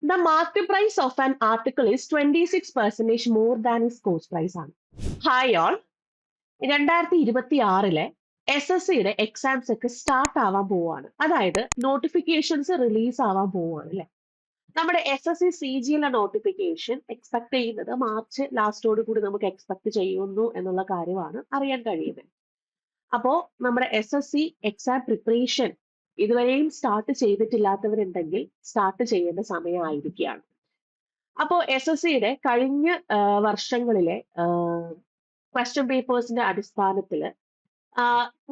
The market price of an article is 26% more than is cost price ആണ്. Hi all, 2026 S S സിയുടെ exams ഒക്കെ start ആവാൻ പോവാണ്. അതായത് നോട്ടിഫിക്കേഷൻസ് റിലീസ് ആവാൻ പോവാണ് അല്ലെ. നമ്മുടെ S S C C G L notification expect ചെയ്യുന്നത് മാർച്ച് ലാസ്റ്റോട് കൂടി നമുക്ക് എക്സ്പെക്ട് ചെയ്യുന്നു എന്നുള്ള കാര്യമാണ് അറിയാൻ കഴിയുന്നത്. അപ്പോ നമ്മുടെ S S C exam preparation ഇതുവരെയും സ്റ്റാർട്ട് ചെയ്തിട്ടില്ലാത്തവരുണ്ടെങ്കിൽ സ്റ്റാർട്ട് ചെയ്യേണ്ട സമയമായിരിക്കുകയാണ്. അപ്പോ എസ് എസ് സിയുടെ കഴിഞ്ഞ വർഷങ്ങളിലെ ക്വസ്റ്റ്യൻ പേപ്പേഴ്സിന്റെ അടിസ്ഥാനത്തിൽ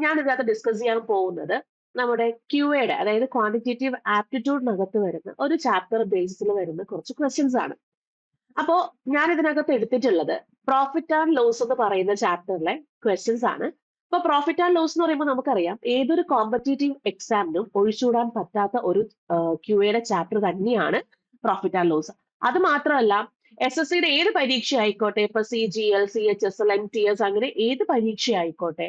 ഞാൻ ഇതിനകത്ത് ഡിസ്കസ് ചെയ്യാൻ പോകുന്നത് നമ്മുടെ ക്യൂഎയുടെ, അതായത് ക്വാണ്ടിറ്റേറ്റീവ് ആപ്റ്റിറ്റ്യൂഡിനകത്ത് വരുന്ന ഒരു ചാപ്റ്റർ ബേസിൽ വരുന്ന കുറച്ച് ക്വസ്റ്റ്യൻസ് ആണ്. അപ്പോ ഞാൻ ഇതിനകത്ത് എടുത്തിട്ടുള്ളത് പ്രോഫിറ്റ് ആൻഡ് ലോസ് എന്ന് പറയുന്ന ചാപ്റ്ററിലെ ക്വസ്റ്റ്യൻസ് ആണ്. ഇപ്പൊ പ്രോഫിറ്റ് ആൻഡ് ലോസ് എന്ന് പറയുമ്പോൾ നമുക്കറിയാം ഏതൊരു കോമ്പറ്റേറ്റീവ് എക്സാമിനും ഒഴിച്ചുകൂടാൻ പറ്റാത്ത ഒരു ക്യൂഎയുടെ ചാപ്റ്റർ തന്നെയാണ് പ്രോഫിറ്റ് ആൻഡ് ലോസ്. അത് മാത്രമല്ല എസ് എസ് സിയുടെ ഏത് പരീക്ഷ ആയിക്കോട്ടെ, ഇപ്പൊ C G L, C H S L, M T S, അങ്ങനെ ഏത് പരീക്ഷ ആയിക്കോട്ടെ,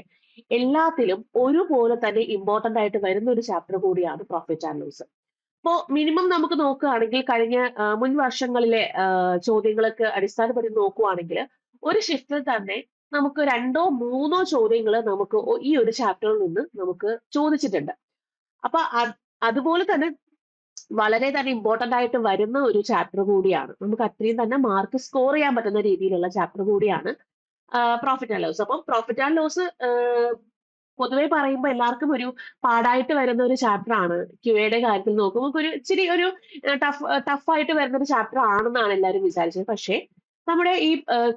എല്ലാത്തിലും ഒരുപോലെ തന്നെ ഇമ്പോർട്ടന്റ് ആയിട്ട് വരുന്ന ഒരു ചാപ്റ്റർ കൂടിയാണ് പ്രോഫിറ്റ് ആൻഡ് ലോസ്. ഇപ്പോ മിനിമം നമുക്ക് നോക്കുകയാണെങ്കിൽ കഴിഞ്ഞ മുൻ വർഷങ്ങളിലെ ചോദ്യങ്ങളൊക്കെ അടിസ്ഥാനപ്പെടുത്തി നോക്കുകയാണെങ്കിൽ ഒരു ഷിഫ്റ്റിൽ തന്നെ നമുക്ക് 2-3 ചോദ്യങ്ങൾ നമുക്ക് ഈ ഒരു ചാപ്റ്ററിൽ നിന്ന് നമുക്ക് ചോദിച്ചിട്ടുണ്ട്. അപ്പൊ അതുപോലെ തന്നെ വളരെ തന്നെ ഇമ്പോർട്ടന്റ് ആയിട്ട് വരുന്ന ഒരു ചാപ്റ്റർ കൂടിയാണ്. നമുക്ക് അത്രയും തന്നെ മാർക്ക് സ്കോർ ചെയ്യാൻ പറ്റുന്ന രീതിയിലുള്ള ചാപ്റ്റർ കൂടിയാണ് പ്രോഫിറ്റ് ആൻഡ് ലോസ്. അപ്പം പ്രോഫിറ്റ് ആൻഡ് ലോസ് പൊതുവെ പറയുമ്പോൾ എല്ലാവർക്കും ഒരു പാടായിട്ട് വരുന്ന ഒരു ചാപ്റ്റർ ആണ്. ക്യൂഎയുടെ കാര്യത്തിൽ നോക്കുമ്പോൾ ഒരു ഇച്ചിരി ഒരു ടഫായിട്ട് വരുന്ന ഒരു ചാപ്റ്റർ ആണെന്നാണ് എല്ലാവരും വിചാരിച്ചത്. പക്ഷേ നമ്മുടെ ഈ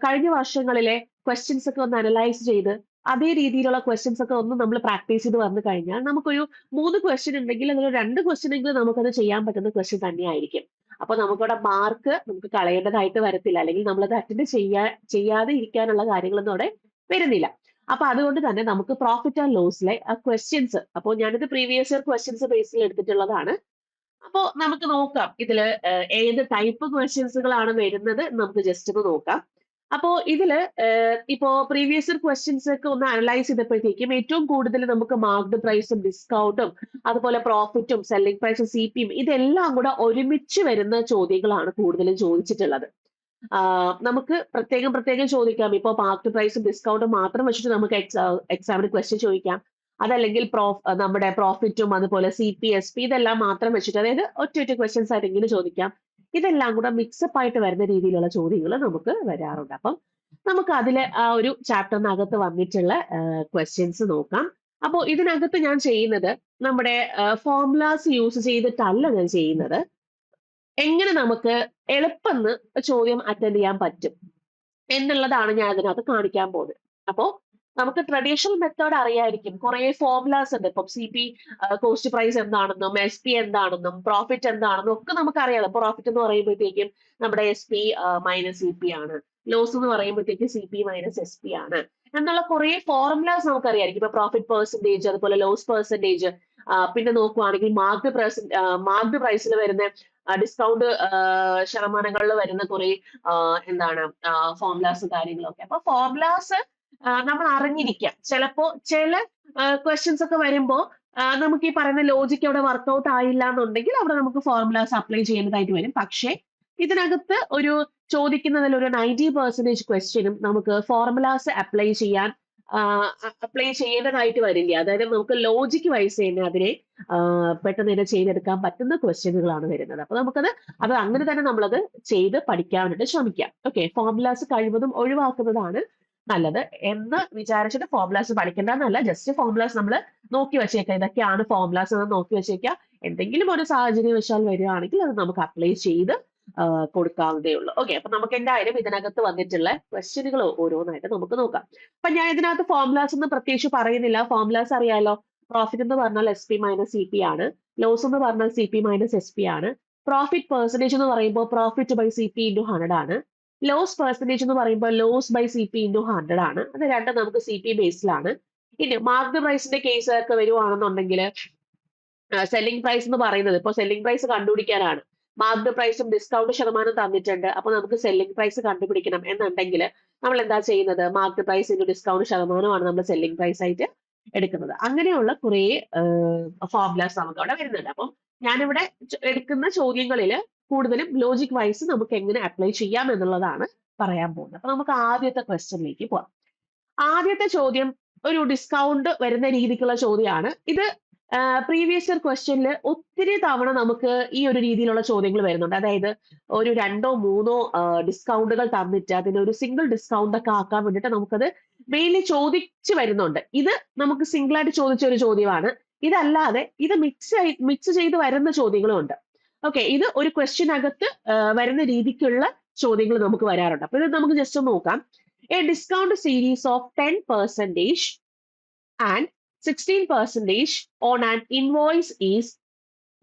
കഴിഞ്ഞ വർഷങ്ങളിലെ ക്വസ്റ്റ്യൻസ് ഒക്കെ ഒന്ന് അനലൈസ് ചെയ്ത് അതേ രീതിയിലുള്ള ക്വസ്റ്റ്യൻസ് ഒക്കെ ഒന്ന് നമ്മൾ പ്രാക്ടീസ് ചെയ്ത് വന്നു കഴിഞ്ഞാൽ നമുക്കൊരു 3 ക്വസ്റ്റ്യൻ ഉണ്ടെങ്കിൽ അതിൽ 2 ക്വസ്റ്റ്യൻ എങ്കിലും നമുക്കത് ചെയ്യാൻ പറ്റുന്ന ക്വസ്റ്റ്യൻ തന്നെയായിരിക്കും. അപ്പൊ നമുക്കവിടെ മാർക്ക് നമുക്ക് കളയേണ്ടതായിട്ട് വരത്തില്ല, അല്ലെങ്കിൽ നമ്മളത് അറ്റൻഡ് ചെയ്യാതെ ഇരിക്കാനുള്ള കാര്യങ്ങളൊന്നും അവിടെ വരുന്നില്ല. അപ്പൊ അതുകൊണ്ട് തന്നെ നമുക്ക് പ്രോഫിറ്റ് ആൻഡ് ലോസിലെ ക്വസ്റ്റ്യൻസ്, അപ്പോൾ ഞാനിത് പ്രീവിയസ് ഇയർ ക്വസ്റ്റ്യൻസ് ബേസിൽ എടുത്തിട്ടുള്ളതാണ്. അപ്പോ നമുക്ക് നോക്കാം ഇതില് ഏത് ടൈപ്പ് ക്വസ്റ്റ്യൻസുകളാണ് വരുന്നത് നമുക്ക് ജസ്റ്റ് ഒന്ന് നോക്കാം. അപ്പോ ഇതില് ഇപ്പോ പ്രീവിയസ് ഇയർ ക്വസ്റ്റ്യൻസ് ഒക്കെ ഒന്ന് അനലൈസ് ചെയ്തപ്പോഴത്തേക്കും ഏറ്റവും കൂടുതൽ നമുക്ക് മാർക്ക്ഡ് പ്രൈസും ഡിസ്കൗണ്ടും അതുപോലെ പ്രോഫിറ്റും സെല്ലിംഗ് പ്രൈസും സി പിയും ഇതെല്ലാം കൂടെ ഒരുമിച്ച് വരുന്ന ചോദ്യങ്ങളാണ് കൂടുതലും ചോദിച്ചിട്ടുള്ളത്. നമുക്ക് പ്രത്യേകം ചോദിക്കാം. ഇപ്പൊ മാർക്ക്ഡ് പ്രൈസും ഡിസ്കൗണ്ടും മാത്രം വെച്ചിട്ട് നമുക്ക് എക്സാമിന് ക്വസ്റ്റ്യൻ ചോദിക്കാം. അതല്ലെങ്കിൽ നമ്മുടെ പ്രോഫിറ്റും അതുപോലെ സി പി, എസ് പി ഇതെല്ലാം മാത്രം വെച്ചിട്ട്, അതായത് ഒറ്റ ക്വസ്റ്റ്യൻസ് ആയിട്ട് ഇങ്ങനെ ചോദിക്കാം. ഇതെല്ലാം കൂടെ മിക്സപ്പ് ആയിട്ട് വരുന്ന രീതിയിലുള്ള ചോദ്യങ്ങൾ നമുക്ക് വരാറുണ്ട്. അപ്പം നമുക്ക് അതിലെ ആ ഒരു ചാപ്റ്ററിനകത്ത് വന്നിട്ടുള്ള ക്വസ്റ്റ്യൻസ് നോക്കാം. അപ്പോൾ ഇതിനകത്ത് ഞാൻ ചെയ്യുന്നത് നമ്മുടെ ഫോർമുലാസ് യൂസ് ചെയ്തിട്ടല്ല ഞാൻ ചെയ്യുന്നത്. എങ്ങനെ നമുക്ക് എളുപ്പം ചോദ്യം അറ്റൻഡ് ചെയ്യാൻ പറ്റും എന്നുള്ളതാണ് ഞാൻ അതിനകത്ത് കാണിക്കാൻ പോകുന്നത്. അപ്പോ നമുക്ക് ട്രഡീഷണൽ മെത്തേഡ് അറിയായിരിക്കും. കുറെ ഫോർമുലാസ് ഉണ്ട്. ഇപ്പം സി പി കോസ്റ്റ് പ്രൈസ് എന്താണെന്നും എസ് പി എന്താണെന്നും പ്രോഫിറ്റ് എന്താണെന്നും ഒക്കെ നമുക്കറിയാം. പ്രോഫിറ്റ് എന്ന് പറയുമ്പോഴത്തേക്കും നമ്മുടെ S P minus C P ആണ്, ലോസ് എന്ന് പറയുമ്പോഴത്തേക്കും C P minus S P ആണ് എന്നുള്ള കുറെ ഫോർമുലാസ് നമുക്കറിയായിരിക്കും. ഇപ്പൊ പ്രോഫിറ്റ് പെർസെന്റേജ്, അതുപോലെ ലോസ് പെർസെന്റേജ്, പിന്നെ നോക്കുവാണെങ്കിൽ മാർക്ക്ഡ് പ്രൈസിൽ വരുന്ന ഡിസ്കൗണ്ട് ശതമാനങ്ങളിൽ വരുന്ന കുറെ എന്താണ് ഫോർമുലാസ് കാര്യങ്ങളൊക്കെ. അപ്പൊ ഫോർമുലാസ് നമ്മൾ അറിഞ്ഞിരിക്കാം. ചിലപ്പോ ചില ക്വസ്റ്റ്യൻസ് ഒക്കെ വരുമ്പോ നമുക്ക് ഈ പറയുന്ന ലോജിക്ക് അവിടെ വർക്ക്ഔട്ട് ആയില്ല എന്നുണ്ടെങ്കിൽ അവിടെ നമുക്ക് ഫോർമുലാസ് അപ്ലൈ ചെയ്യേണ്ടതായിട്ട് വരും. പക്ഷേ ഇതിനകത്ത് ഒരു ചോദിക്കുന്നതിൽ ഒരു 90% ക്വസ്റ്റ്യനും നമുക്ക് ഫോർമുലാസ് അപ്ലൈ ചെയ്യേണ്ടതായിട്ട് വരില്ല. അതായത് നമുക്ക് ലോജിക്ക് വൈസ് തന്നെ അതിനെ പെട്ടെന്ന് തന്നെ ചെയ്തെടുക്കാൻ പറ്റുന്ന ക്വസ്റ്റ്യനുകളാണ് വരുന്നത്. അപ്പൊ അത് അങ്ങനെ തന്നെ നമ്മളത് ചെയ്ത് പഠിക്കാൻ വേണ്ടിട്ട് ശ്രമിക്കാം. ഓക്കെ, ഫോർമുലാസ് കഴിവതും ഒഴിവാക്കുന്നതാണ് നല്ലത് എന്ന് വിചാരിച്ചിട്ട് ഫോർമുലാസ് പഠിക്കേണ്ടതെന്നല്ല. ജസ്റ്റ് ഫോർമുലാസ് നമ്മൾ നോക്കി വെച്ചേക്കാം. ഇതൊക്കെയാണ് ഫോർമുലാസ് എന്ന് നോക്കി വെച്ചേക്കാം. എന്തെങ്കിലും ഒരു സാഹചര്യം വെച്ചാൽ വരികയാണെങ്കിൽ അത് നമുക്ക് അപ്ലൈ ചെയ്ത് കൊടുക്കാവുന്നതേ ഉള്ളൂ. ഓക്കെ, അപ്പൊ നമുക്ക് എന്തായാലും ഇതിനകത്ത് വന്നിട്ടുള്ള ക്വസ്റ്റ്യനുകൾ ഓരോന്നായിട്ട് നമുക്ക് നോക്കാം. അപ്പൊ ഞാൻ ഇതിനകത്ത് ഫോർമുലാസ് ഒന്നും പ്രത്യേകിച്ച് പറയുന്നില്ല. ഫോർമുലാസ് അറിയാലോ. പ്രോഫിറ്റ് എന്ന് പറഞ്ഞാൽ S P minus C P ആണ്. ലോസ് എന്ന് പറഞ്ഞാൽ C P minus S P ആണ്. പ്രോഫിറ്റ് പെർസെന്റേജ് എന്ന് പറയുമ്പോൾ profit by C P into 100 ആണ്. ലോസ് പെർസെന്റേജ് എന്ന് പറയുമ്പോൾ loss by C P into 100 ആണ്. അത് രണ്ടും നമുക്ക് സി പി ബേസിലാണ്. ഇനി മാർക്ക്ഡ് പ്രൈസിന്റെ കേസ് ഒക്കെ വരുവാണെന്നുണ്ടെങ്കിൽ സെല്ലിംഗ് പ്രൈസ് എന്ന് പറയുന്നത്, ഇപ്പൊ സെല്ലിംഗ് പ്രൈസ് കണ്ടുപിടിക്കാനാണ്. മാർക്ക്ഡ് പ്രൈസും ഡിസ്കൗണ്ട് ശതമാനം തന്നിട്ടുണ്ട്. അപ്പൊ നമുക്ക് സെല്ലിംഗ് പ്രൈസ് കണ്ടുപിടിക്കണം എന്നുണ്ടെങ്കിൽ നമ്മൾ എന്താ ചെയ്യുന്നത്? മാർക്ക്ഡ് പ്രൈസ് ഇൻറ്റു ഡിസ്കൗണ്ട് ശതമാനമാണ് നമ്മൾ സെല്ലിംഗ് പ്രൈസ് ആയിട്ട് എടുക്കുന്നത്. അങ്ങനെയുള്ള കുറെ ഫോർമുലാസ് നമുക്ക് അവിടെ വരുന്നുണ്ട്. അപ്പം ഞാനിവിടെ എടുക്കുന്ന ചോദ്യങ്ങളിൽ കൂടുതലും ലോജിക് വൈസ് നമുക്ക് എങ്ങനെ അപ്ലൈ ചെയ്യാം എന്നുള്ളതാണ് പറയാൻ പോകുന്നത്. അപ്പൊ നമുക്ക് ആദ്യത്തെ ക്വസ്റ്റ്യനിലേക്ക് പോവാം. ആദ്യത്തെ ചോദ്യം ഒരു ഡിസ്കൗണ്ട് വരുന്ന രീതിക്കുള്ള ചോദ്യമാണ്. ഇത് പ്രീവിയസ് ഇയർ ക്വസ്റ്റ്യനിൽ ഒത്തിരി തവണ നമുക്ക് ഈ ഒരു രീതിയിലുള്ള ചോദ്യങ്ങൾ വരുന്നുണ്ട്. അതായത് ഒരു 2 or 3 ഡിസ്കൗണ്ടുകൾ തന്നിട്ട് അതിനെ ഒരു സിംഗിൾ ഡിസ്കൗണ്ട് ഒക്കെ ആക്കാൻ വേണ്ടിയിട്ട് നമുക്കത് മെയിൻലി ചോദിച്ചു വരുന്നുണ്ട്. ഇത് നമുക്ക് സിംഗിൾ ആയിട്ട് ചോദിച്ച ഒരു ചോദ്യമാണ്. ഇതല്ലാതെ ഇത് മിക്സ് ചെയ്ത് വരുന്ന ചോദ്യങ്ങളും ഉണ്ട്. ഓക്കെ, ഇത് ഒരു ക്വസ്റ്റ്യനകത്ത് വരുന്ന രീതിക്കുള്ള ചോദ്യങ്ങൾ നമുക്ക് വരാറുണ്ട്. അപ്പൊ ഇത് നമുക്ക് ജസ്റ്റ് ഒന്ന് നോക്കാം. A discount series of 10% and 16% on an invoice is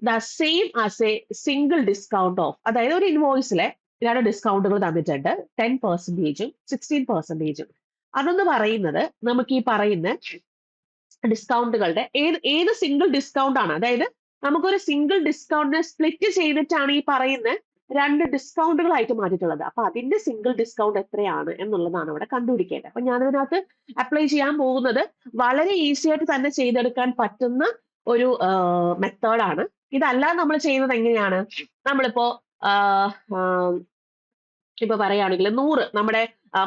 the same as a single discount of. അതായത് ഒരു ഇൻവോയ്സിലെ 2 ഡിസ്കൗണ്ടുകൾ തന്നിട്ടുണ്ട്, 10%ഉം 16%ഉം. അതെന്ന് പറയുന്നത് നമുക്ക് ഈ പറയുന്ന ഡിസ്കൗണ്ടുകളുടെ ഏത് സിംഗിൾ ഡിസ്കൗണ്ട് ആണ്. അതായത് നമുക്കൊരു സിംഗിൾ ഡിസ്കൗണ്ടിനെ സ്പ്ലിറ്റ് ചെയ്തിട്ടാണ് ഈ പറയുന്ന 2 ഡിസ്കൗണ്ടുകളായിട്ട് മാറ്റിയിട്ടുള്ളത്. അപ്പൊ അതിന്റെ സിംഗിൾ ഡിസ്കൗണ്ട് എത്രയാണ് എന്നുള്ളതാണ് ഇവിടെ കണ്ടുപിടിക്കേണ്ടത്. അപ്പൊ ഞാൻ ഇതിനകത്ത് അപ്ലൈ ചെയ്യാൻ പോകുന്നത് വളരെ ഈസി ആയിട്ട് തന്നെ ചെയ്തെടുക്കാൻ പറ്റുന്ന ഒരു മെത്തേഡാണ്. ഇതല്ല നമ്മൾ ചെയ്യുന്നത് എങ്ങനെയാണ്, നമ്മളിപ്പോ ഇപ്പൊ പറയുകയാണെങ്കിൽ 100 നമ്മുടെ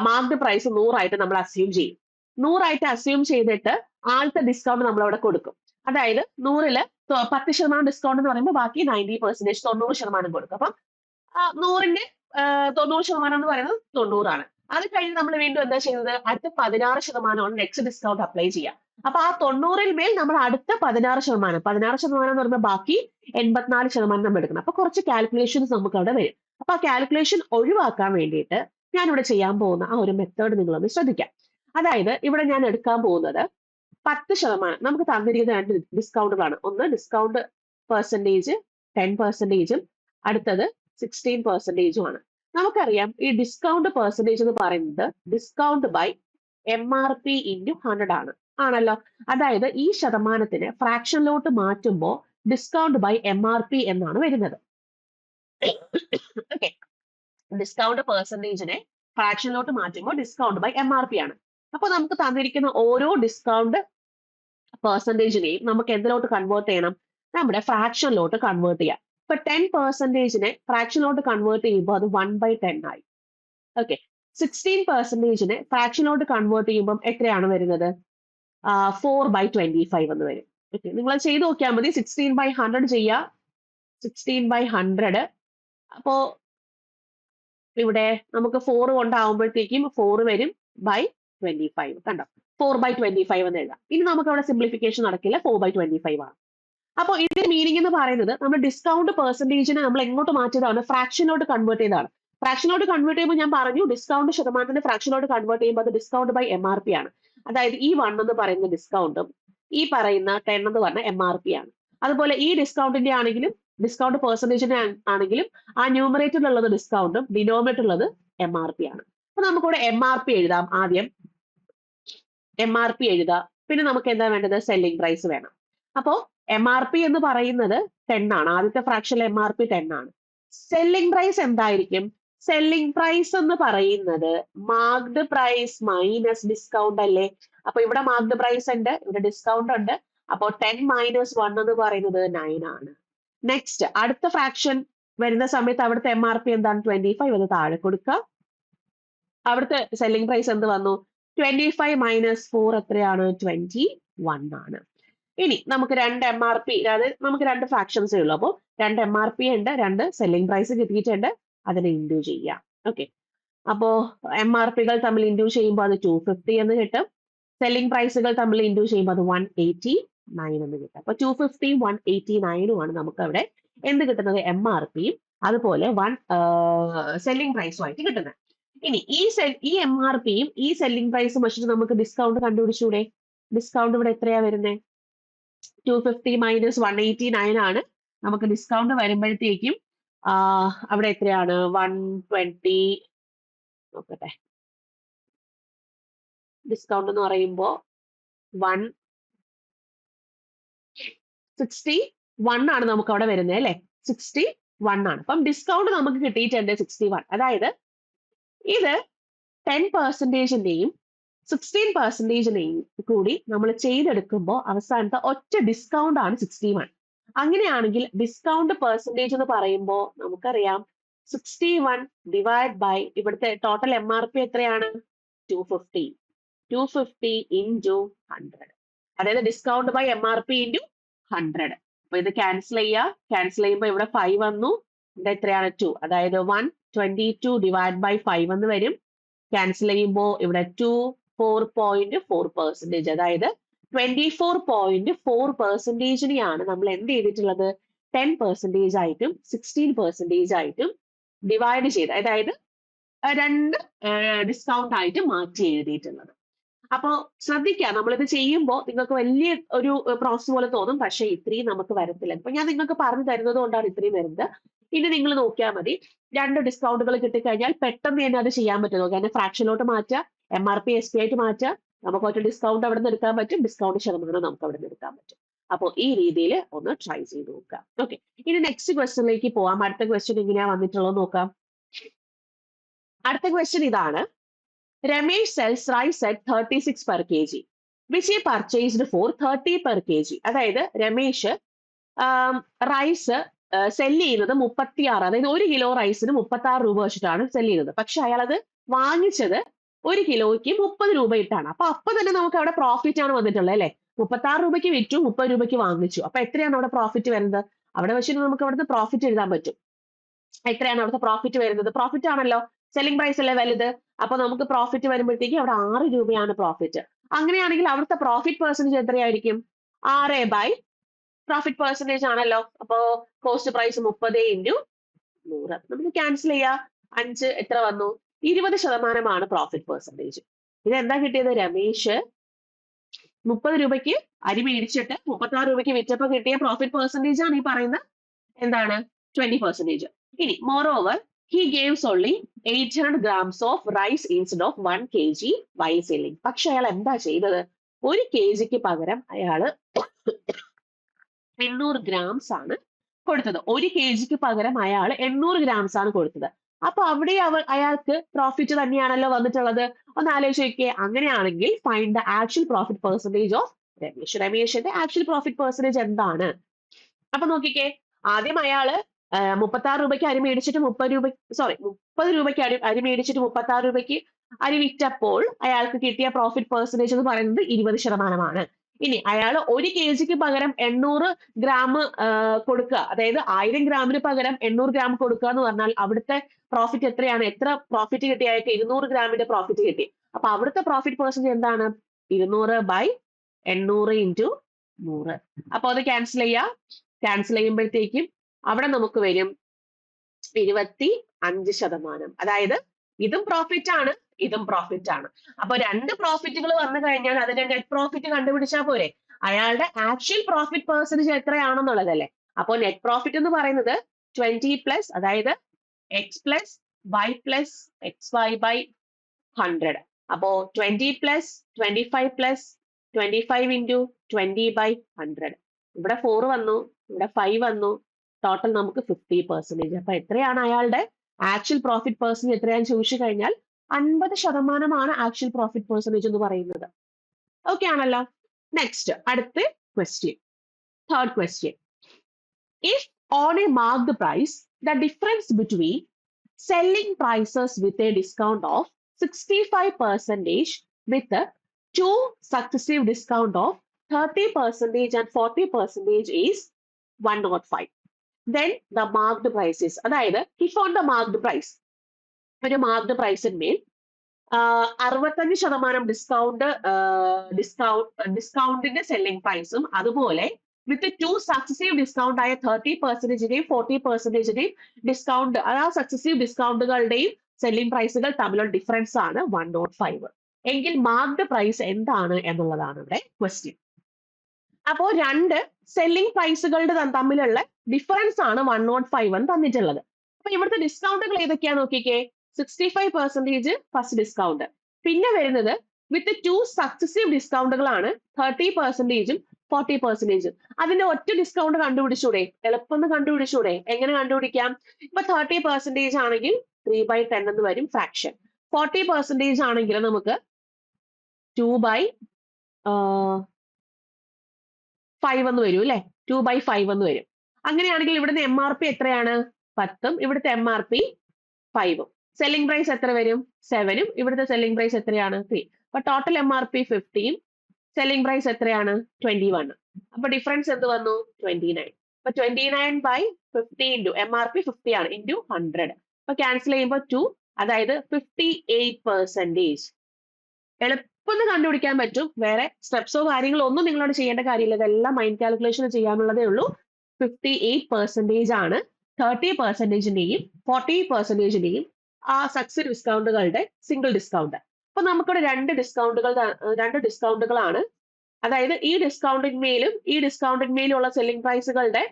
മാർക്ക്ഡ് പ്രൈസ് 100 ആയിട്ട് നമ്മൾ അസ്യൂം ചെയ്യും. 100 ആയിട്ട് അസ്യൂം ചെയ്തിട്ട് ആദ്യത്തെ ഡിസ്കൗണ്ട് നമ്മൾ അവിടെ കൊടുക്കും. അതായത് 100-ല് 10% ഡിസ്കൗണ്ട് എന്ന് പറയുമ്പോൾ ബാക്കി 90%, 90% കൊടുക്കും. അപ്പം 100-ന്റെ 90% എന്ന് പറയുന്നത് 90 ആണ്. അത് കഴിഞ്ഞ് നമ്മൾ വീണ്ടും എന്താ ചെയ്യുന്നത്, അടുത്ത 16% നെക്സ്റ്റ് ഡിസ്കൗണ്ട് അപ്ലൈ ചെയ്യാം. അപ്പൊ ആ 90-ൽ മേൽ നമ്മൾ അടുത്ത 16% എന്ന് പറയുമ്പോൾ ബാക്കി 84% നമ്മൾ എടുക്കണം. അപ്പൊ കുറച്ച് കാൽക്കുലേഷൻസ് നമുക്ക് അവിടെ വരും. അപ്പൊ ആ കാൽക്കുലേഷൻ ഒഴിവാക്കാൻ വേണ്ടിയിട്ട് ഞാനിവിടെ ചെയ്യാൻ പോകുന്ന ആ ഒരു മെത്തേഡ് നിങ്ങളൊന്ന് ശ്രദ്ധിക്കാം. അതായത് ഇവിടെ ഞാൻ എടുക്കാൻ പോകുന്നത് 10%. നമുക്ക് തന്നിരിക്കുന്ന 2 ഡിസ്കൗണ്ടുകളാണ്. ഒന്ന് ഡിസ്കൗണ്ട് പെർസെൻറ്റേജ് 10%ഉം അടുത്തത് 16%ഉം ആണ്. നമുക്കറിയാം ഈ ഡിസ്കൗണ്ട് പെർസെൻറ്റേജ് എന്ന് പറയുന്നത് ഡിസ്കൗണ്ട് ബൈ MRP into 100 ആണല്ലോ. അതായത് ഈ ശതമാനത്തിന് ഫ്രാക്ഷനിലോട്ട് മാറ്റുമ്പോൾ ഡിസ്കൗണ്ട് ബൈ MRP എന്നാണ് വരുന്നത്. ഓക്കെ, ഡിസ്കൗണ്ട് പെർസെൻറ്റേജിനെ ഫ്രാക്ഷനിലോട്ട് മാറ്റുമ്പോൾ ഡിസ്കൗണ്ട് ബൈ MRP ആണ്. അപ്പൊ നമുക്ക് തന്നിരിക്കുന്ന ഓരോ ഡിസ്കൗണ്ട് പെർസെൻറ്റേജിനെയും നമുക്ക് എന്തിലോട്ട് കൺവേർട്ട് ചെയ്യണം, നമ്മുടെ ഫ്രാക്ഷനിലോട്ട് കൺവേർട്ട് ചെയ്യാം. ഇപ്പൊ 10%-നെ ഫ്രാക്ഷനിലോട്ട് കൺവേർട്ട് ചെയ്യുമ്പോൾ അത് 1/10 ആയി. ഓക്കെ, 16%-നെ ഫ്രാക്ഷനിലോട്ട് കൺവേർട്ട് ചെയ്യുമ്പോൾ എത്രയാണ് വരുന്നത്, 4/25 എന്ന് വരും. ഓക്കെ, നിങ്ങൾ ചെയ്ത് നോക്കിയാൽ മതി. 16/100 ചെയ്യാം. 16/100 അപ്പോ ഇവിടെ നമുക്ക് 4 കൊണ്ടാവുമ്പോഴത്തേക്കും 4 വരും ബൈ 25. കണ്ടോ, 4/25 എന്ന് എഴുതാം. ഇനി നമുക്ക് അവിടെ സിംപ്ലിഫിക്കേഷൻ നടക്കില്ല, 4/25 ആണ്. അപ്പോൾ ഇതിന്റെ മീനിങ് എന്ന് പറയുന്നത് നമ്മൾ ഡിസ്കൗണ്ട് പെർസെൻറ്റേജിനെ നമ്മൾ എങ്ങോട്ട് മാറ്റിയതാണ്, ഫ്രാക്ഷനിലോട്ട് കൺവേർട്ട് ചെയ്തതാണ്. ഫ്രാക്ഷനിലോട്ട് കൺവേർട്ട് ചെയ്യുമ്പോൾ ഞാൻ പറഞ്ഞു ഡിസ്കൗണ്ട് ശതമാനത്തിന് ഫ്രാക്ഷനിലോട്ട് കൺവേർട്ട് ചെയ്യുമ്പോൾ അത് ഡിസ്കൗണ്ട് ബൈ MRP ആണ്. അതായത് ഈ 1 എന്ന് പറയുന്ന ഡിസ്കൗണ്ടും ഈ പറയുന്ന 10 എന്ന് പറഞ്ഞ MRP ആണ്. അതുപോലെ ഈ ഡിസ്കൗണ്ടിന്റെ ആണെങ്കിലും ഡിസ്കൗണ്ട് പെർസെൻറ്റേജിന്റെ ആണെങ്കിലും ആ ന്യൂമറേറ്ററിലുള്ളത് ഡിസ്കൗണ്ടും ഡിനോമിനേറ്ററിലുള്ളത് MRP ആണ്. അപ്പൊ നമുക്കിവിടെ MRP എഴുതാം. ആദ്യം MRP എഴുതാം. പിന്നെ നമുക്ക് എന്താ വേണ്ടത്, സെല്ലിംഗ് പ്രൈസ് വേണം. അപ്പോ MRP എന്ന് പറയുന്നത് 10 ആണ്. ആദ്യത്തെ ഫ്രാക്ഷനിൽ MRP 10 ആണ്. സെല്ലിംഗ് പ്രൈസ് എന്തായിരിക്കും, സെല്ലിംഗ് പ്രൈസ് എന്ന് പറയുന്നത് മാർക്ക്ഡ് പ്രൈസ് മൈനസ് ഡിസ്കൗണ്ട് അല്ലേ. അപ്പൊ ഇവിടെ മാർക്ക്ഡ് പ്രൈസ് ഉണ്ട്, ഇവിടെ ഡിസ്കൗണ്ട് ഉണ്ട്. അപ്പോ 10 - 1 എന്ന് പറയുന്നത് 9 ആണ്. നെക്സ്റ്റ് അടുത്ത ഫ്രാക്ഷൻ വരുന്ന സമയത്ത് അവിടുത്തെ MRP എന്താണ്, 25. അത് താഴെ കൊടുക്കുക. അവിടുത്തെ സെല്ലിംഗ് പ്രൈസ് എന്ത് വന്നു, 25 - 4 എത്രയാണ്, 21 ആണ്. ഇനി നമുക്ക് 2 MRP, അതായത് നമുക്ക് 2 ഫ്രാക്ഷൻസേ ഉള്ളൂ. അപ്പോൾ 2 MRP ഉണ്ട്, 2 സെല്ലിംഗ് പ്രൈസ് കിട്ടിയിട്ടുണ്ട്. അതിനെ ഇൻഡ്യൂ ചെയ്യാം. ഓക്കെ, അപ്പോ MRPകൾ തമ്മിൽ ഇൻഡ്യൂ ചെയ്യുമ്പോൾ അത് 250 എന്ന് കിട്ടും. സെല്ലിംഗ് പ്രൈസുകൾ തമ്മിൽ ഇൻഡ്യൂ ചെയ്യുമ്പോൾ അത് 189 എന്ന് കിട്ടും. അപ്പൊ 250 189 ആണ് നമുക്ക് അവിടെ എന്ത് കിട്ടുന്നത്, MRPയും അതുപോലെ സെല്ലിംഗ് പ്രൈസും ആയിട്ട് കിട്ടുന്നത്. ഇനി ഈ MRPയും ഈ സെല്ലിംഗ് പ്രൈസും വെച്ചിട്ട് നമുക്ക് ഡിസ്കൗണ്ട് കണ്ടുപിടിച്ചൂടെ. ഡിസ്കൗണ്ട് ഇവിടെ എത്രയാ വരുന്നത്, 250 - 189 ആണ്. നമുക്ക് ഡിസ്കൗണ്ട് വരുമ്പോഴത്തേക്കും അവിടെ എത്രയാണ്, 120. നോക്കട്ടെ, ഡിസ്കൗണ്ട് എന്ന് പറയുമ്പോ 161 ആണ് നമുക്ക് അവിടെ വരുന്നത് അല്ലെ, 61 ആണ്. അപ്പം ഡിസ്കൗണ്ട് നമുക്ക് കിട്ടിയിട്ടുണ്ട് 61. അതായത് ഇത് 10%-ന്റെയും 16%-നെയും കൂടി നമ്മൾ ചെയ്തെടുക്കുമ്പോൾ അവസാനത്തെ ഒറ്റ ഡിസ്കൗണ്ട് ആണ് 61. അങ്ങനെയാണെങ്കിൽ ഡിസ്കൗണ്ട് പെർസെൻറ്റേജ് എന്ന് പറയുമ്പോൾ നമുക്കറിയാം 61 ഡിവൈഡ് ബൈ ഇവിടുത്തെ ടോട്ടൽ MRP എത്രയാണ് 250. 250 ഇൻറ്റു 100. അതായത് ഡിസ്കൗണ്ട് ബൈ MRP ഇൻറ്റു 100. അപ്പൊ ഇത് ക്യാൻസൽ ചെയ്യുമ്പോൾ ഇവിടെ 5 വന്നു, ഇവിടെ എത്രയാണ് 2, അതായത് 122 ഡിവൈഡ് ബൈ 5 എന്ന് വരും. ക്യാൻസൽ ചെയ്യുമ്പോൾ ഇവിടെ 4.4%, അതായത് 24.4%നെയാണ് നമ്മൾ എന്ത് ചെയ്തിട്ടുള്ളത് 10% ആയിട്ടും 16% ആയിട്ടും ഡിവൈഡ് ചെയ്ത്, അതായത് രണ്ട് ഡിസ്കൗണ്ട് ആയിട്ട് മാറ്റി എഴുതിയിട്ടുള്ളത്. അപ്പോൾ ശ്രദ്ധിക്കുക, നമ്മളിത് ചെയ്യുമ്പോൾ നിങ്ങൾക്ക് വലിയ ഒരു പ്രോസസ് പോലെ തോന്നും, പക്ഷേ ഇത്രയും നമുക്ക് വരത്തില്ല. ഇപ്പൊ ഞാൻ നിങ്ങൾക്ക് പറഞ്ഞു തരുന്നത് കൊണ്ടാണ് ഇത്രയും വരുന്നത്. ഇനി നിങ്ങൾ നോക്കിയാൽ മതി, രണ്ട് ഡിസ്കൗണ്ടുകൾ കിട്ടിക്കഴിഞ്ഞാൽ പെട്ടെന്ന് തന്നെ അത് ചെയ്യാൻ പറ്റും. കാരണം ഫ്രാക്ഷനിലോട്ട് മാറ്റുക, MRP SP ആയിട്ട് മാറ്റുക, നമുക്ക് ഒറ്റ ഡിസ്കൗണ്ട് അവിടെ നിന്ന് എടുക്കാൻ പറ്റും, ഡിസ്കൗണ്ട് ശതമാനം നമുക്ക് അവിടെ നിന്ന് എടുക്കാൻ പറ്റും. അപ്പോൾ ഈ രീതിയിൽ ഒന്ന് ട്രൈ ചെയ്ത് നോക്കാം. ഓക്കെ, ഇനി നെക്സ്റ്റ് ക്വസ്റ്റ്യനിലേക്ക് പോവാം. അടുത്ത ക്വസ്റ്റ്യൻ എങ്ങനെയാ വന്നിട്ടുള്ളത് നോക്കാം. അടുത്ത ക്വസ്റ്റ്യൻ ഇതാണ്. Ramesh sells rice at 36 per kg, which he purchased for 30 per kg. അതായത് രമേശ് റൈസ് സെല് ചെയ്യുന്നത് 36, അതായത് 1 കിലോ റൈസിന് 36 രൂപ വെച്ചിട്ടാണ് സെല് ചെയ്യുന്നത്. പക്ഷെ അയാൾ അത് വാങ്ങിച്ചത് 1 കിലോയ്ക്ക് 30 രൂപ ഇട്ടാണ്. അപ്പൊ തന്നെ നമുക്ക് അവിടെ പ്രോഫിറ്റ് ആണ് വന്നിട്ടുള്ളത് അല്ലെ. 36 രൂപയ്ക്ക് വിറ്റു, 30 രൂപയ്ക്ക് വാങ്ങിച്ചു. അപ്പൊ എത്രയാണ് അവിടെ പ്രോഫിറ്റ് വരുന്നത്? അവിടെ വെച്ചിട്ട് നമുക്ക് അവിടുത്തെ പ്രോഫിറ്റ് എഴുതാൻ പറ്റും. എത്രയാണ് അവിടുത്തെ പ്രോഫിറ്റ് വരുന്നത്? പ്രോഫിറ്റ് ആണല്ലോ, സെല്ലിംഗ് പ്രൈസ് അല്ലേ വലുത്. അപ്പൊ നമുക്ക് പ്രോഫിറ്റ് വരുമ്പോഴത്തേക്ക് അവിടെ 6 രൂപയാണ് പ്രോഫിറ്റ്. അങ്ങനെയാണെങ്കിൽ അവിടുത്തെ പ്രോഫിറ്റ് പെർസെന്റേജ് എത്രയായിരിക്കും? 6 ബൈ പ്രോഫിറ്റ് പെർസെന്റേജ് ആണല്ലോ. അപ്പോ കോസ്റ്റ് പ്രൈസ് 30 ഇൻറ്റു 100. നമുക്ക് ക്യാൻസൽ ചെയ്യാം. 5 എത്ര വന്നു? 20% പ്രോഫിറ്റ് പെർസെന്റേജ്. ഇത് എന്താ കിട്ടിയത്? രമേശ് 30 രൂപയ്ക്ക് അരി മേടിച്ചിട്ട് 36 രൂപയ്ക്ക് വിറ്റപ്പോൾ കിട്ടിയ പ്രോഫിറ്റ് പെർസെന്റേജ് ആണ് ഈ പറയുന്ന എന്താണ് 20%. ഇനി moreover he gives only 800 grams of rice instead of 1 kg while selling. പക്ഷെ അയാൾ എന്താ ചെയ്തത്? 1 kgക്ക് പകരം അയാള് 800 grams ആണ് കൊടുത്തത്. 1 kgക്ക് പകരം അയാൾ 800 grams ആണ് കൊടുത്തത്. അപ്പൊ അവിടെ അയാൾക്ക് പ്രോഫിറ്റ് തന്നെയാണല്ലോ വന്നിട്ടുള്ളത്. ഒന്ന് ആലോചിച്ച് നോക്കിയേ. അങ്ങനെയാണെങ്കിൽ find the actual profit percentage of Ramesh. രമേശിന്റെ ആക്ച്വൽ പ്രോഫിറ്റ് പെർസെന്റേജ് എന്താണ്? അപ്പൊ നോക്കിക്കേ, ആദ്യം അയാള് 36 രൂപയ്ക്ക് അരി മേടിച്ചിട്ട് 30 രൂപയ്ക്ക് അരി മേടിച്ചിട്ട് 36 രൂപയ്ക്ക് അരി വിറ്റപ്പോൾ അയാൾക്ക് കിട്ടിയ പ്രോഫിറ്റ് പെർസെന്റേജ് എന്ന് പറയുന്നത് 20%. ഇനി അയാൾ 1 kgക്ക് പകരം 800 ഗ്രാം കൊടുക്കുക, അതായത് 1000 ഗ്രാമിന് പകരം 800 ഗ്രാം കൊടുക്കുക എന്ന് പറഞ്ഞാൽ അവിടുത്തെ പ്രോഫിറ്റ് എത്രയാണ്? എത്ര പ്രോഫിറ്റ് കിട്ടി? അയാൾക്ക് 200 ഗ്രാമിന്റെ പ്രോഫിറ്റ് കിട്ടി. അപ്പൊ അവിടുത്തെ പ്രോഫിറ്റ് പെർസെന്റേജ് എന്താണ്? 200 ബൈ 800 ഇൻറ്റു 100. അപ്പൊ അത് ക്യാൻസൽ ചെയ്യുമ്പോഴത്തേക്കും അവിടെ നമുക്ക് വരും 25%. അതായത് ഇതും പ്രോഫിറ്റ് ആണ്, ഇതും പ്രോഫിറ്റ് ആണ്. അപ്പൊ രണ്ട് പ്രോഫിറ്റുകൾ വന്നു കഴിഞ്ഞാൽ അതിന്റെ നെറ്റ് പ്രോഫിറ്റ് കണ്ടുപിടിച്ചാൽ പോരെ? അയാളുടെ ആക്ച്വൽ പ്രോഫിറ്റ് പെർസെന്റേജ് എത്രയാണെന്നുള്ളതല്ലേ. അപ്പൊ നെറ്റ് പ്രോഫിറ്റ് എന്ന് പറയുന്നത് 20 പ്ലസ്, അതായത് X plus Y plus X Y by 100. അപ്പോ 20 പ്ലസ് 25 പ്ലസ് 25 ഇൻറ്റു 20 ബൈ 100. ഇവിടെ 4 വന്നു, ഇവിടെ 5 വന്നു, ടോട്ടൽ നമുക്ക് 50%. അപ്പൊ എത്രയാണ് അയാളുടെ ആക്ച്വൽ പ്രോഫിറ്റ് പെർസെന്റേജ് എത്രയാണെന്ന് ചോദിച്ചു കഴിഞ്ഞാൽ 50% ആക്ച്വൽ പ്രോഫിറ്റ് പെർസെന്റേജ് എന്ന് പറയുന്നത്. ഓക്കെ ആണല്ലോ. നെക്സ്റ്റ് അടുത്ത question, third question. If on a marked price the difference between selling prices with a discount of 65% with two successive discount of 30% and 40% is 105. Then the marked price is, അതായത് if on the marked price, ഒരു marked പ്രൈസിന്മേൽ 65% ഡിസ്കൗണ്ടിന്റെ selling പ്രൈസും അതുപോലെ വിത്ത് 2 successive discount ആയ 30%ന്റെയും 40%ന്റെയും discount, ആ successive ഡിസ്കൗണ്ടുകളുടെയും selling പ്രൈസുകൾ തമ്മിലുള്ള difference ആണ് 105. എങ്കിൽ marked price എന്താണ് എന്നുള്ളതാണ് ഇവിടെ ക്വസ്റ്റ്യൻ. അപ്പോ രണ്ട് സെല്ലിംഗ് പ്രൈസുകളുടെ തമ്മിലുള്ള ഡിഫറൻസ് ആണ് 105 എന്ന് തന്നിട്ടുള്ളത്. അപ്പൊ ഇവിടുത്തെ ഡിസ്കൗണ്ടുകൾ ഏതൊക്കെയാ നോക്കിക്കേ. 65% ഫസ്റ്റ് ഡിസ്കൗണ്ട്, പിന്നെ വരുന്നത് വിത്ത് 2 സക്സസീവ് ഡിസ്കൗണ്ടുകളാണ് 30%ഉം 40%ഉം. അതിന്റെ ഒറ്റ ഡിസ്കൗണ്ട് കണ്ടുപിടിച്ചൂടെ? എളുപ്പം കണ്ടുപിടിച്ചൂടെ? എങ്ങനെ കണ്ടുപിടിക്കാം? ഇപ്പൊ 30% ആണെങ്കിൽ 3/10 എന്ന് വരും ഫ്രാക്ഷൻ. 40% ആണെങ്കിൽ നമുക്ക് 2/5 എന്ന് വരും അല്ലെ. 2/5 എന്ന് വരും. അങ്ങനെയാണെങ്കിൽ ഇവിടുന്ന് MRP എത്രയാണ്? 10ഉം ഇവിടുത്തെ MRP 5ഉം. സെല്ലിംഗ് പ്രൈസ് എത്ര വരും? 7ഉം ഇവിടുത്തെ സെല്ലിംഗ് പ്രൈസ് എത്രയാണ്? 3. അപ്പൊ ടോട്ടൽ MRP 15, സെല്ലിംഗ് പ്രൈസ് എത്രയാണ്? 21. അപ്പൊ ഡിഫറൻസ് എന്ത് വന്നു? 29. അപ്പൊ 29/50 ഇൻറ്റു MRP 50 ആണ് ഇൻറ്റു 100. അപ്പൊ ക്യാൻസൽ ചെയ്യുമ്പോൾ 2, അതായത് 58%. എളുപ്പം കണ്ടുപിടിക്കാൻ പറ്റും. വേറെ സ്റ്റെപ്സോ കാര്യങ്ങളോ ഒന്നും നിങ്ങളോട് ചെയ്യേണ്ട കാര്യമില്ല. ഇതെല്ലാം മൈൻഡ് കാൽക്കുലേഷൻ ചെയ്യാനുള്ളതേ ഉള്ളൂ. 58% ആണ് 30%ന്റെയും 40%ന്റെയും ആ സക്സസ് ഡിസ്കൗണ്ടുകളുടെ സിംഗിൾ ഡിസ്കൗണ്ട്. അപ്പൊ നമുക്കിവിടെ രണ്ട് ഡിസ്കൗണ്ടുകളാണ്. അതായത് ഈ ഡിസ്കൗണ്ടിന്മേലും ഉള്ള സെല്ലിംഗ് പ്രൈസുകളുടെ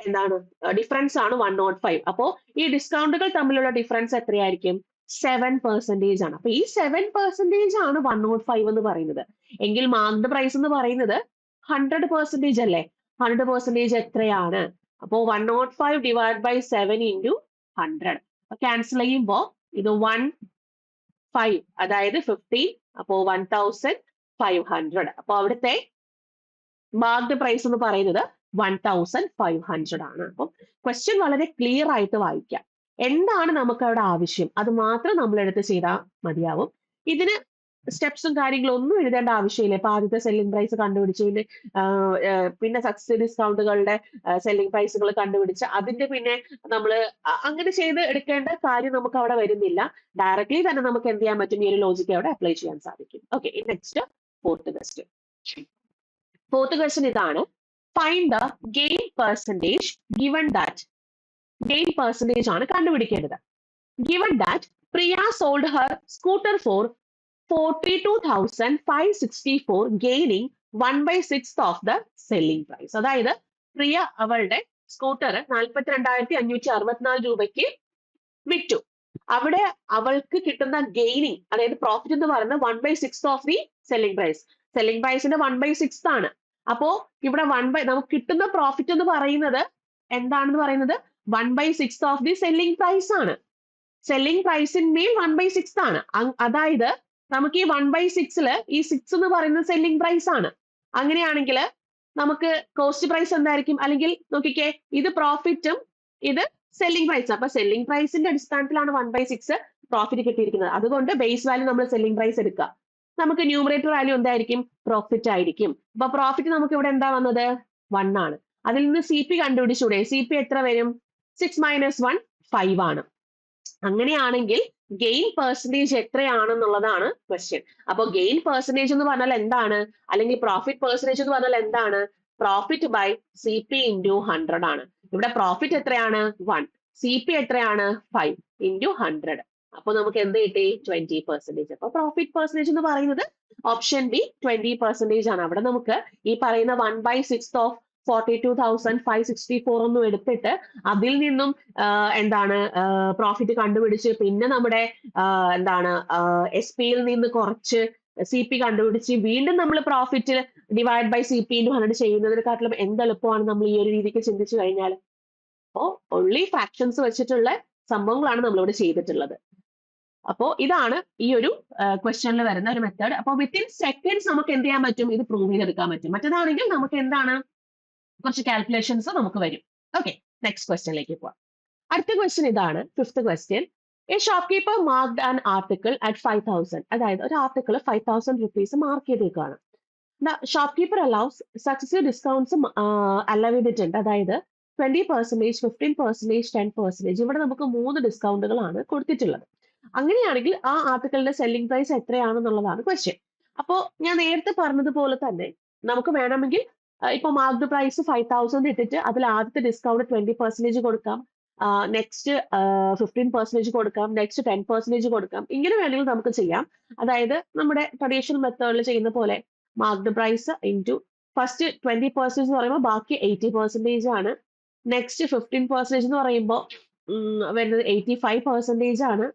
എന്താണ് ഡിഫറൻസ് ആണ് 105. അപ്പോ ഈ ഡിസ്കൗണ്ടുകൾ തമ്മിലുള്ള ഡിഫറൻസ് എത്രയായിരിക്കും? 7% ആണ്. അപ്പൊ ഈ 7% ആണ് 105 എന്ന് പറയുന്നത്. എങ്കിൽ മാർക്ക്ഡ് പ്രൈസ് എന്ന് പറയുന്നത് 100% അല്ലേ? 100% എത്രയാണ്? അപ്പോ 105 ഡിവൈഡ് ബൈ 7 ഇൻറ്റു 100. ക്യാൻസൽ ചെയ്യുമ്പോൾ ഇത് 1,500, അതായത് 15, അപ്പോ 1,500. അപ്പൊ അവിടുത്തെ മാർക്ക്ഡ് പ്രൈസ് എന്ന് പറയുന്നത് 1,500 ആണ്. അപ്പം ക്വസ്റ്റ്യൻ വളരെ ക്ലിയർ ആയിട്ട് വായിക്കാം. എന്താണ് നമുക്ക് അവിടെ ആവശ്യം അത് മാത്രം നമ്മൾ എടുത്ത് ചെയ്താൽ മതിയാവും. ഇതിന് സ്റ്റെപ്സും കാര്യങ്ങളും ഒന്നും എഴുതേണ്ട ആവശ്യമില്ല. ഇപ്പൊ ആദ്യത്തെ സെല്ലിംഗ് പ്രൈസ് കണ്ടുപിടിച്ചു, പിന്നെ സക്സസ് ഡിസ്കൗണ്ടുകളുടെ സെല്ലിംഗ് പ്രൈസുകൾ കണ്ടുപിടിച്ച് അതിന്റെ പിന്നെ നമ്മൾ അങ്ങനെ ചെയ്ത് എടുക്കേണ്ട കാര്യം നമുക്ക് അവിടെ വരുന്നില്ല. ഡയറക്ട്ലി തന്നെ നമുക്ക് എന്ത് ചെയ്യാൻ പറ്റും? ഈ ഒരു ലോജിക്ക് അവിടെ അപ്ലൈ ചെയ്യാൻ സാധിക്കും. Okay, next fourth question. Fourth question ഇതാണ്. Find the gain percentage given that. Gain percentage ആണ് കണ്ടുപിടിക്കേണ്ടത്. Given that Priya sold her scooter for 42,564, gaining 1/6 of the selling price. അതായത് പ്രിയ അവളുടെ സ്കൂട്ടർ 42,564 രൂപയ്ക്ക് വിറ്റു. അവിടെ അവൾക്ക് കിട്ടുന്ന ഗെയിനിങ്, അതായത് പ്രോഫിറ്റ് എന്ന് പറയുന്നത് 1/6 of the selling price. Selling പ്രൈസിന്റെ 1/6 ആണ്. അപ്പോ ഇവിടെ നമുക്ക് കിട്ടുന്ന പ്രോഫിറ്റ് എന്ന് പറയുന്നത് എന്താണെന്ന് പറയുന്നത് 1/6 ഓഫ് ദി സെല്ലിംഗ് പ്രൈസ് ആണ്. സെല്ലിംഗ് പ്രൈസിന്മേൽ 1/6 ആണ്. അതായത് നമുക്ക് ഈ 1/6 ഈ 6 എന്ന് പറയുന്നത് സെല്ലിംഗ് പ്രൈസ് ആണ്. അങ്ങനെയാണെങ്കിൽ നമുക്ക് കോസ്റ്റ് പ്രൈസ് എന്തായിരിക്കും? അല്ലെങ്കിൽ നോക്കിക്കേ, ഇത് പ്രോഫിറ്റും ഇത് സെല്ലിംഗ് പ്രൈസ്. അപ്പൊ സെല്ലിംഗ് പ്രൈസിന്റെ അടിസ്ഥാനത്തിലാണ് 1/6 പ്രോഫിറ്റ് കിട്ടിയിരിക്കുന്നത്. അതുകൊണ്ട് ബേസ് വാല്യൂ നമ്മൾ സെല്ലിംഗ് പ്രൈസ് എടുക്കുക. നമുക്ക് ന്യൂമറേറ്റർ വാല്യൂ എന്തായിരിക്കും? പ്രോഫിറ്റ് ആയിരിക്കും. അപ്പൊ പ്രോഫിറ്റ് നമുക്ക് ഇവിടെ എന്താ വന്നത്? 1 ആണ്. അതിൽ നിന്ന് CP കണ്ടുപിടിച്ചൂടെ? CP എത്ര വരും? 6 - 1 5 ആണ്. അങ്ങനെയാണെങ്കിൽ ഗെയിൻ പെർസെന്റേജ് എത്രയാണെന്നുള്ളതാണ് ക്വസ്റ്റ്യൻ. അപ്പൊ ഗെയിൻ പെർസെന്റേജ് എന്ന് പറഞ്ഞാൽ എന്താണ്? അല്ലെങ്കിൽ പ്രോഫിറ്റ് പെർസെന്റേജ് എന്ന് പറഞ്ഞാൽ എന്താണ്? പ്രോഫിറ്റ് ബൈ CP ഇൻറ്റു 100 ആണ്. ഇവിടെ പ്രോഫിറ്റ് എത്രയാണ്? 1. CP എത്രയാണ്? 5 ഇൻറ്റു 100. അപ്പൊ നമുക്ക് എന്ത് കിട്ടി? 20%. അപ്പൊ പ്രോഫിറ്റ് പെർസെന്റേജ് എന്ന് പറയുന്നത് ഓപ്ഷൻ ബി 20% ആണ്. അവിടെ നമുക്ക് ഈ പറയുന്ന 1/6 ഓഫ് 42,564 ഒന്നും എടുത്തിട്ട് അതിൽ നിന്നും എന്താണ് പ്രോഫിറ്റ് കണ്ടുപിടിച്ച് പിന്നെ നമ്മുടെ എന്താണ് SP-യിൽ നിന്ന് കുറച്ച് CP കണ്ടുപിടിച്ച് വീണ്ടും നമ്മൾ profit divide by CP into 100 ചെയ്യുന്നതിനെക്കാട്ടിലും എന്തെളുപ്പമാണ് നമ്മൾ ഈ ഒരു രീതിക്ക് ചിന്തിച്ചു കഴിഞ്ഞാൽ. അപ്പോ ഒൺലി ഫ്രാക്ഷൻസ് വെച്ചിട്ടുള്ള സംഭവങ്ങളാണ് നമ്മളിവിടെ ചെയ്തിട്ടുള്ളത്. അപ്പോ ഇതാണ് ഈ ഒരു ക്വസ്റ്റ്യനിൽ വരുന്ന ഒരു മെത്തേഡ്. അപ്പൊ വിത്തിൻ സെക്കൻഡ്സ് നമുക്ക് എന്ത് ചെയ്യാൻ പറ്റും? ഇത് പ്രൂവ് ചെയ്തെടുക്കാൻ പറ്റും. മറ്റേതാണെങ്കിൽ നമുക്ക് എന്താണ് കുറച്ച് കാൽക്കുലേഷൻസ് നമുക്ക് വരും. ഓക്കെ, നെക്സ്റ്റ് ക്വസ്റ്റ്യനിലേക്ക് പോവാം. അടുത്ത ക്വസ്റ്റ്യൻ ഇതാണ്, fifth question. A shopkeeper marked an article at 5,000. അതായത് ഒരു ആർട്ടിക്കിൾ 5,000 rupees മാർക്ക് ചെയ്തേക്കാണ്. Shopkeeper allows successive discounts allow ചെയ്തിട്ടുണ്ട്. അതായത് 20%, 15%, 10%. ഇവിടെ നമുക്ക് 3 ഡിസ്കൗണ്ടുകളാണ് കൊടുത്തിട്ടുള്ളത്. അങ്ങനെയാണെങ്കിൽ ആ ആർട്ടിക്കിളിന്റെ സെല്ലിംഗ് പ്രൈസ് എത്രയാണെന്നുള്ളതാണ് ക്വസ്റ്റ്യൻ. അപ്പോ ഞാൻ നേരത്തെ പറഞ്ഞതുപോലെ തന്നെ നമുക്ക് വേണമെങ്കിൽ ഇപ്പൊ മാർക്ക്ഡ് പ്രൈസ് 5,000 ഇട്ടിട്ട് അതിൽ ആദ്യത്തെ ഡിസ്കൗണ്ട് 20% കൊടുക്കാം, നെക്സ്റ്റ് 15% കൊടുക്കാം, നെക്സ്റ്റ് 10% കൊടുക്കാം. ഇങ്ങനെ വേണമെങ്കിൽ നമുക്ക് ചെയ്യാം. അതായത് നമ്മുടെ ട്രഡീഷണൽ മെത്തേഡിൽ ചെയ്യുന്ന പോലെ മാർക്ക്ഡ് പ്രൈസ് ഇൻറ്റു ഫസ്റ്റ് 20% എന്ന് പറയുമ്പോൾ ബാക്കി 80% ആണ്. നെക്സ്റ്റ് 15% എന്ന് പറയുമ്പോൾ വരുന്നത് 85% ആണ്.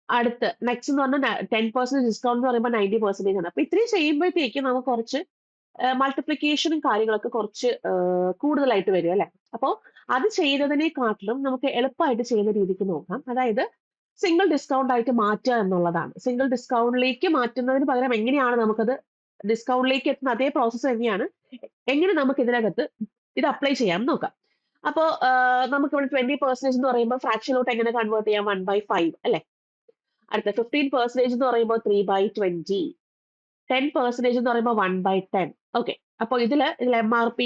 അടുത്ത് നെക്സ്റ്റ് എന്ന് പറഞ്ഞാൽ 10% ഡിസ്കൗണ്ട് എന്ന് പറയുമ്പോൾ 90% ആണ്. അപ്പൊ ഇത്രയും ചെയ്യുമ്പോഴത്തേക്ക് നമുക്ക് കുറച്ച് മൾട്ടിപ്ലിക്കേഷനും കാര്യങ്ങളൊക്കെ കുറച്ച് കൂടുതലായിട്ട് വരും അല്ലെ. അപ്പോൾ അത് ചെയ്യുന്നതിനെക്കാട്ടിലും നമുക്ക് എളുപ്പമായിട്ട് ചെയ്യുന്ന രീതിക്ക് നോക്കാം. അതായത് സിംഗിൾ ഡിസ്കൗണ്ട് ആയിട്ട് മാറ്റുക എന്നുള്ളതാണ്. സിംഗിൾ ഡിസ്കൗണ്ടിലേക്ക് മാറ്റുന്നതിന് പകരം എങ്ങനെയാണ് നമുക്കത് ഡിസ്കൗണ്ടിലേക്ക് എത്തുന്ന അതേ പ്രോസസ്സ് തന്നെയാണ്. എങ്ങനെ നമുക്ക് ഇതിനകത്ത് ഇത് അപ്ലൈ ചെയ്യാം നോക്കാം. അപ്പോ നമുക്ക് ഇവിടെ 20% എന്ന് പറയുമ്പോൾ ഫ്രാക്ഷനിലോട്ട് എങ്ങനെ കൺവേർട്ട് ചെയ്യാം? 1/5 അല്ലെ? അടുത്ത 15% എന്ന് പറയുമ്പോൾ 3/20, 10% എന്ന് പറയുമ്പോൾ 1/10. ഓക്കെ, അപ്പൊ ഇതിൽ MRP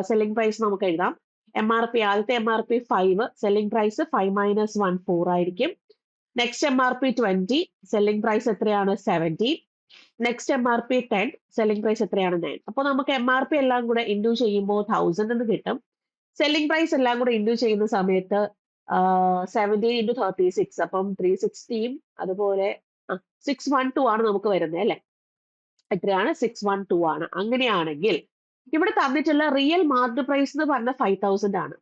സെല്ലിംഗ് പ്രൈസ് നമുക്ക് എഴുതാം. ആദ്യത്തെ MRP 5, സെല്ലിംഗ് പ്രൈസ് 5 - 1 4 ആയിരിക്കും. നെക്സ്റ്റ് MRP 20, സെല്ലിംഗ് പ്രൈസ് എത്രയാണ്? 17. നെക്സ്റ്റ് MRP 10, സെല്ലിംഗ് പ്രൈസ് എത്രയാണ്? 9. അപ്പോൾ നമുക്ക് MRP എല്ലാം കൂടെ ഇൻഡ്യൂ ചെയ്യുമ്പോൾ 1000 എന്ന് കിട്ടും. സെല്ലിംഗ് പ്രൈസ് എല്ലാം കൂടെ ഇൻഡ്യൂ ചെയ്യുന്ന സമയത്ത് 17 × 36, അപ്പം 360, അതുപോലെ 612 ആണ് നമുക്ക് വരുന്നത് അല്ലെ? എത്രയാണ്? 612 ആണ്. അങ്ങനെയാണെങ്കിൽ ഇവിടെ തന്നിട്ടുള്ള റിയൽ മാർക്ക്ഡ് പ്രൈസ് എന്ന് പറഞ്ഞ 5000 ആണ്.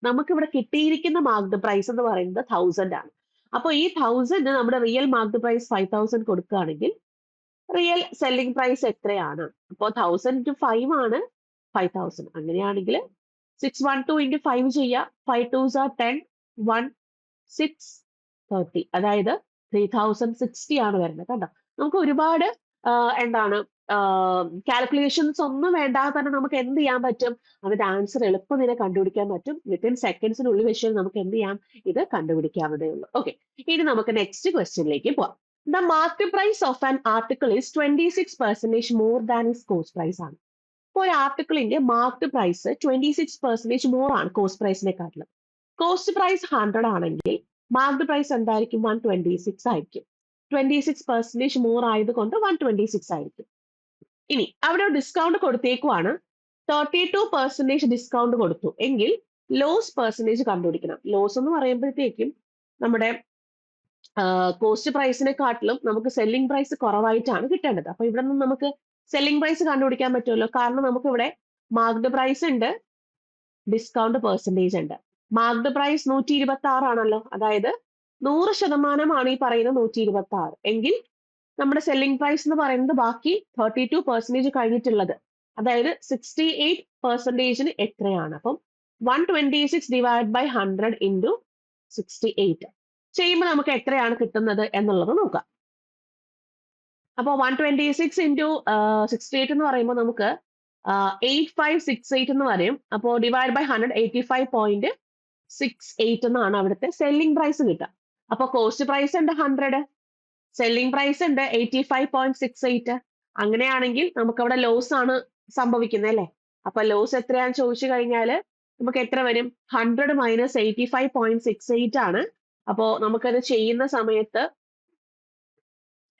നമുക്കിവിടെ കിട്ടിയിരിക്കുന്ന മാർക്ക്ഡ് പ്രൈസ് എന്ന് പറയുന്നത് 1000 ആണ്. അപ്പോൾ ഈ 1000 നമ്മുടെ റിയൽ മാർക്ക്ഡ് പ്രൈസ് 5000 കൊടുക്കുകയാണെങ്കിൽ റിയൽ സെല്ലിംഗ് പ്രൈസ് എത്രയാണ്? അപ്പോൾ 1000 × 5 ആണ് 5000. അങ്ങനെയാണെങ്കിൽ 612 × 5 ചെയ്യുക. 5 2s are 10, 1 6 30, അതായത് 3060 ആണ് വരുന്നത് കേട്ടോ. നമുക്ക് ഒരുപാട് എന്താണ് കാൽക്കുലേഷൻസ് ഒന്നും വേണ്ടാതെ തന്നെ നമുക്ക് എന്ത് ചെയ്യാൻ പറ്റും? അതിന്റെ ആൻസർ എളുപ്പം തന്നെ കണ്ടുപിടിക്കാൻ പറ്റും. വിത്തിൻ സെക്കൻഡ്സിനുള്ളിൽ വെച്ച് നമുക്ക് എന്ത് ചെയ്യാം? ഇത് കണ്ടുപിടിക്കാവുന്നതേ ഉള്ളൂ. ഓക്കെ, ഇനി നമുക്ക് നെക്സ്റ്റ് ക്വസ്റ്റ്യനിലേക്ക് പോവാം. The market price of an article is 26% more than its cost price ആണ്. ഇപ്പോൾ ഒരു ആർട്ടിക്കിളിന്റെ മാർക്ക്ഡ് പ്രൈസ് 26% മോർ ആണ് കോസ്റ്റ് പ്രൈസിനെക്കാട്ടിലും. കോസ്റ്റ് പ്രൈസ് 100 ആണെങ്കിൽ മാർക്ക്ഡ് പ്രൈസ് എന്തായിരിക്കും? 126 ആയിരിക്കും. 26% മോർ ആയതുകൊണ്ട് 126 ആയിരിക്കും. ഇനി അവിടെ ഡിസ്കൗണ്ട് കൊടുത്തേക്കുവാണ്. 32% ഡിസ്കൗണ്ട് കൊടുത്തു എങ്കിൽ ലോസ് പെർസെന്റേജ് കണ്ടുപിടിക്കണം. ലോസ് എന്ന് പറയുമ്പോഴത്തേക്കും നമ്മുടെ കോസ്റ്റ് പ്രൈസിനെക്കാട്ടിലും നമുക്ക് സെല്ലിംഗ് പ്രൈസ് കുറവായിട്ടാണ് കിട്ടേണ്ടത്. അപ്പൊ ഇവിടെ നിന്ന് നമുക്ക് സെല്ലിംഗ് പ്രൈസ് കണ്ടുപിടിക്കാൻ പറ്റുമല്ലോ. കാരണം നമുക്ക് ഇവിടെ മാർക്ക്ഡ് പ്രൈസ് ഉണ്ട്, ഡിസ്കൗണ്ട് പെർസെന്റേജ് ഉണ്ട്. മാർക്ക്ഡ് പ്രൈസ് 126 ആണല്ലോ, അതായത് 100% ആണ് ഈ പറയുന്ന 126 എങ്കിൽ നമ്മുടെ സെല്ലിംഗ് പ്രൈസ് എന്ന് പറയുന്നത് ബാക്കി 32% കഴിഞ്ഞിട്ടുള്ളത്, അതായത് 68% എത്രയാണ്? അപ്പം 126 ഡിവൈഡ് ബൈ 100 ഇൻറ്റു 68 ചെയ്യുമ്പോൾ നമുക്ക് എത്രയാണ് കിട്ടുന്നത് എന്നുള്ളത് നോക്കാം. അപ്പോൾ 126 ഇൻറ്റു 68 എന്ന് പറയുമ്പോൾ നമുക്ക് 8568 എന്ന് പറയും. അപ്പോൾ ഡിവൈഡ് ബൈ 100 85.68 എന്നാണ് അവിടുത്തെ സെല്ലിംഗ് പ്രൈസ് കിട്ടുക. അപ്പൊ കോസ്റ്റ് പ്രൈസ് ഉണ്ട് 100, സെല്ലിംഗ് പ്രൈസ് ഉണ്ട് 85.68. അങ്ങനെയാണെങ്കിൽ നമുക്ക് അവിടെ ലോസ് ആണ് സംഭവിക്കുന്നത് അല്ലേ? അപ്പൊ ലോസ് എത്രയാണെന്ന് ചോദിച്ചു കഴിഞ്ഞാൽ നമുക്ക് എത്ര വരും? 100 - 85.68 ആണ്. അപ്പോ നമുക്കത് ചെയ്യുന്ന സമയത്ത്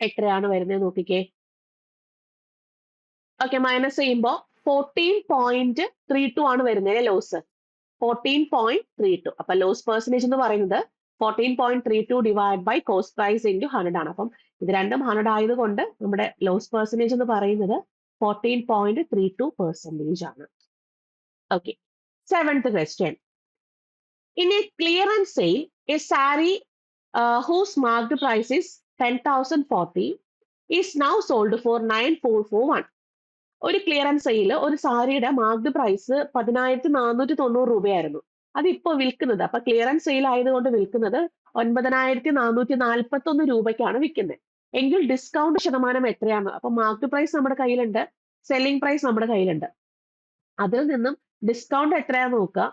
എത്രയാണ് വരുന്നത് നോക്കിക്കേ. ഓക്കെ, മൈനസ് ചെയ്യുമ്പോൾ 14.32 ആണ് വരുന്നത് ലോസ്. 14.32. അപ്പൊ ലോസ് പെർസെന്റേജ് എന്ന് പറയുന്നത് 14.32 divide by cost price into 100 ആണ്. അപ്പം ഇത് രണ്ടും 100 ആയതുകൊണ്ട് നമ്മുടെ ലോസ് പെർസെന്റേജ് എന്ന് പറയുന്നത് 14.32% ആണ്. Okay, 7th question. In a clearance sale, a saree whose marked price is 10,040 is now sold for 9,441. ഒരു ക്ലിയറൻസ് സെയിൽ ഒരു സാരിയുടെ മാർക്ക്ഡ് പ്രൈസ് 10,490 രൂപയായിരുന്നു. അതിപ്പോ വിൽക്കുന്നത്, അപ്പൊ ക്ലിയറൻസ് സെയിൽ ആയതുകൊണ്ട് വിൽക്കുന്നത് 9,441 രൂപയ്ക്കാണ് വിൽക്കുന്നത്. എങ്കിൽ ഡിസ്കൗണ്ട് ശതമാനം എത്രയാണ്? അപ്പൊ മാർക്ക്ഡ് പ്രൈസ് നമ്മുടെ കയ്യിലുണ്ട്, സെല്ലിംഗ് പ്രൈസ് നമ്മുടെ കയ്യിലുണ്ട്. അതിൽ നിന്നും ഡിസ്കൗണ്ട് എത്രയാന്ന് നോക്കുക.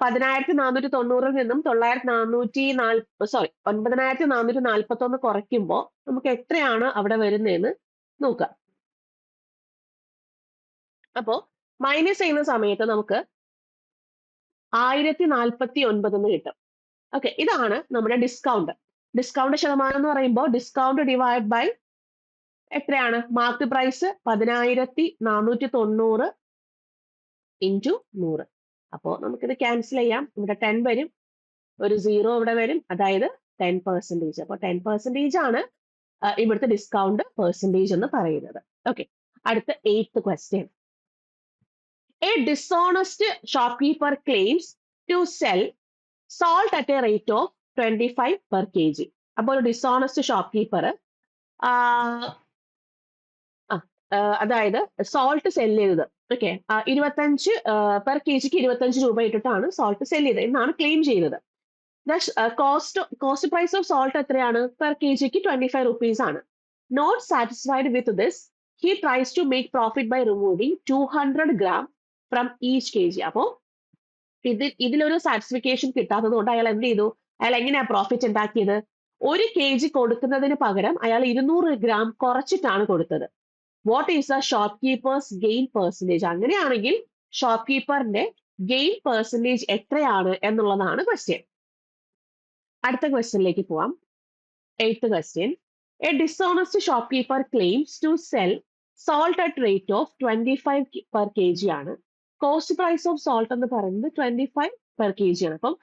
10,490 നിന്നും 9,441 കുറയ്ക്കുമ്പോൾ നമുക്ക് എത്രയാണ് അവിടെ വരുന്നതെന്ന് നോക്കാം. അപ്പോ മൈനസ് ചെയ്യുന്ന സമയത്ത് നമുക്ക് 1049 എന്ന് കിട്ടും. ഓക്കെ, ഇതാണ് നമ്മുടെ ഡിസ്കൗണ്ട്. ഡിസ്കൗണ്ട് ശതമാനം എന്ന് പറയുമ്പോൾ ഡിസ്കൗണ്ട് ഡിവൈഡ് ബൈ എത്രയാണ്? Marked price 10,490 into 100. അപ്പോൾ നമുക്കിത് ക്യാൻസൽ ചെയ്യാം. ഇവിടെ 10 വരും, ഒരു 0 ഇവിടെ വരും, അതായത് 10%. അപ്പോൾ 10% ആണ് ഇവിടുത്തെ ഡിസ്കൗണ്ട് പെർസെന്റേജ് എന്ന് പറയുന്നത്. ഓക്കെ, അടുത്ത 8th question. A dishonest shopkeeper claims to sell salt at a rate of 25 per kg. അപ്പോൾ ഒരു ഡിസോണസ്റ്റ് ഷോപ്കീപ്പർ അതായത് സോൾട്ട് സെല് ചെയ്തത്, ഓക്കെ, 25 പെർ kgക്ക് 25 രൂപ ഇട്ടിട്ടാണ് സോൾട്ട് സെല് ചെയ്തത് എന്നാണ് ക്ലെയിം ചെയ്യുന്നത്. കോസ്റ്റ് പ്രൈസ് ഓഫ് സോൾട്ട് എത്രയാണ്? പെർ kgക്ക് 25 rupees ആണ്. Not satisfied with this, he tries to make profit by removing 200 gram from each kg. അപ്പോൾ ഇതിലൊരു സാറ്റിസ്ഫിക്കേഷൻ കിട്ടാത്തത് കൊണ്ട് അയാൾ എന്ത് ചെയ്തു? അയാൾ എങ്ങനെയാ പ്രോഫിറ്റ് ഉണ്ടാക്കിയത്? 1 kg കൊടുക്കുന്നതിന് പകരം അയാൾ 200 ഗ്രാം കുറച്ചിട്ടാണ് കൊടുത്തത്. What is the shop keepers gain percentage? അങ്ങനെയാണെങ്കിൽ ഷോപ്പ് കീപ്പറിന്റെ ഗെയിൻ പെർസെന്റേജ് എത്രയാണ് എന്നുള്ളതാണ് ക്വസ്റ്റ്യൻ. അടുത്ത ക്വസ്റ്റ്യനിലേക്ക് പോവാം. 8th question. A dishonest shopkeeper claims to sell salt at rate of 25 per kg ആണ്. കോസ്റ്റ് പ്രൈസ് ഓഫ് സോൾട്ട് എന്ന് പറയുന്നത് 25 per kg ആണ്. അപ്പം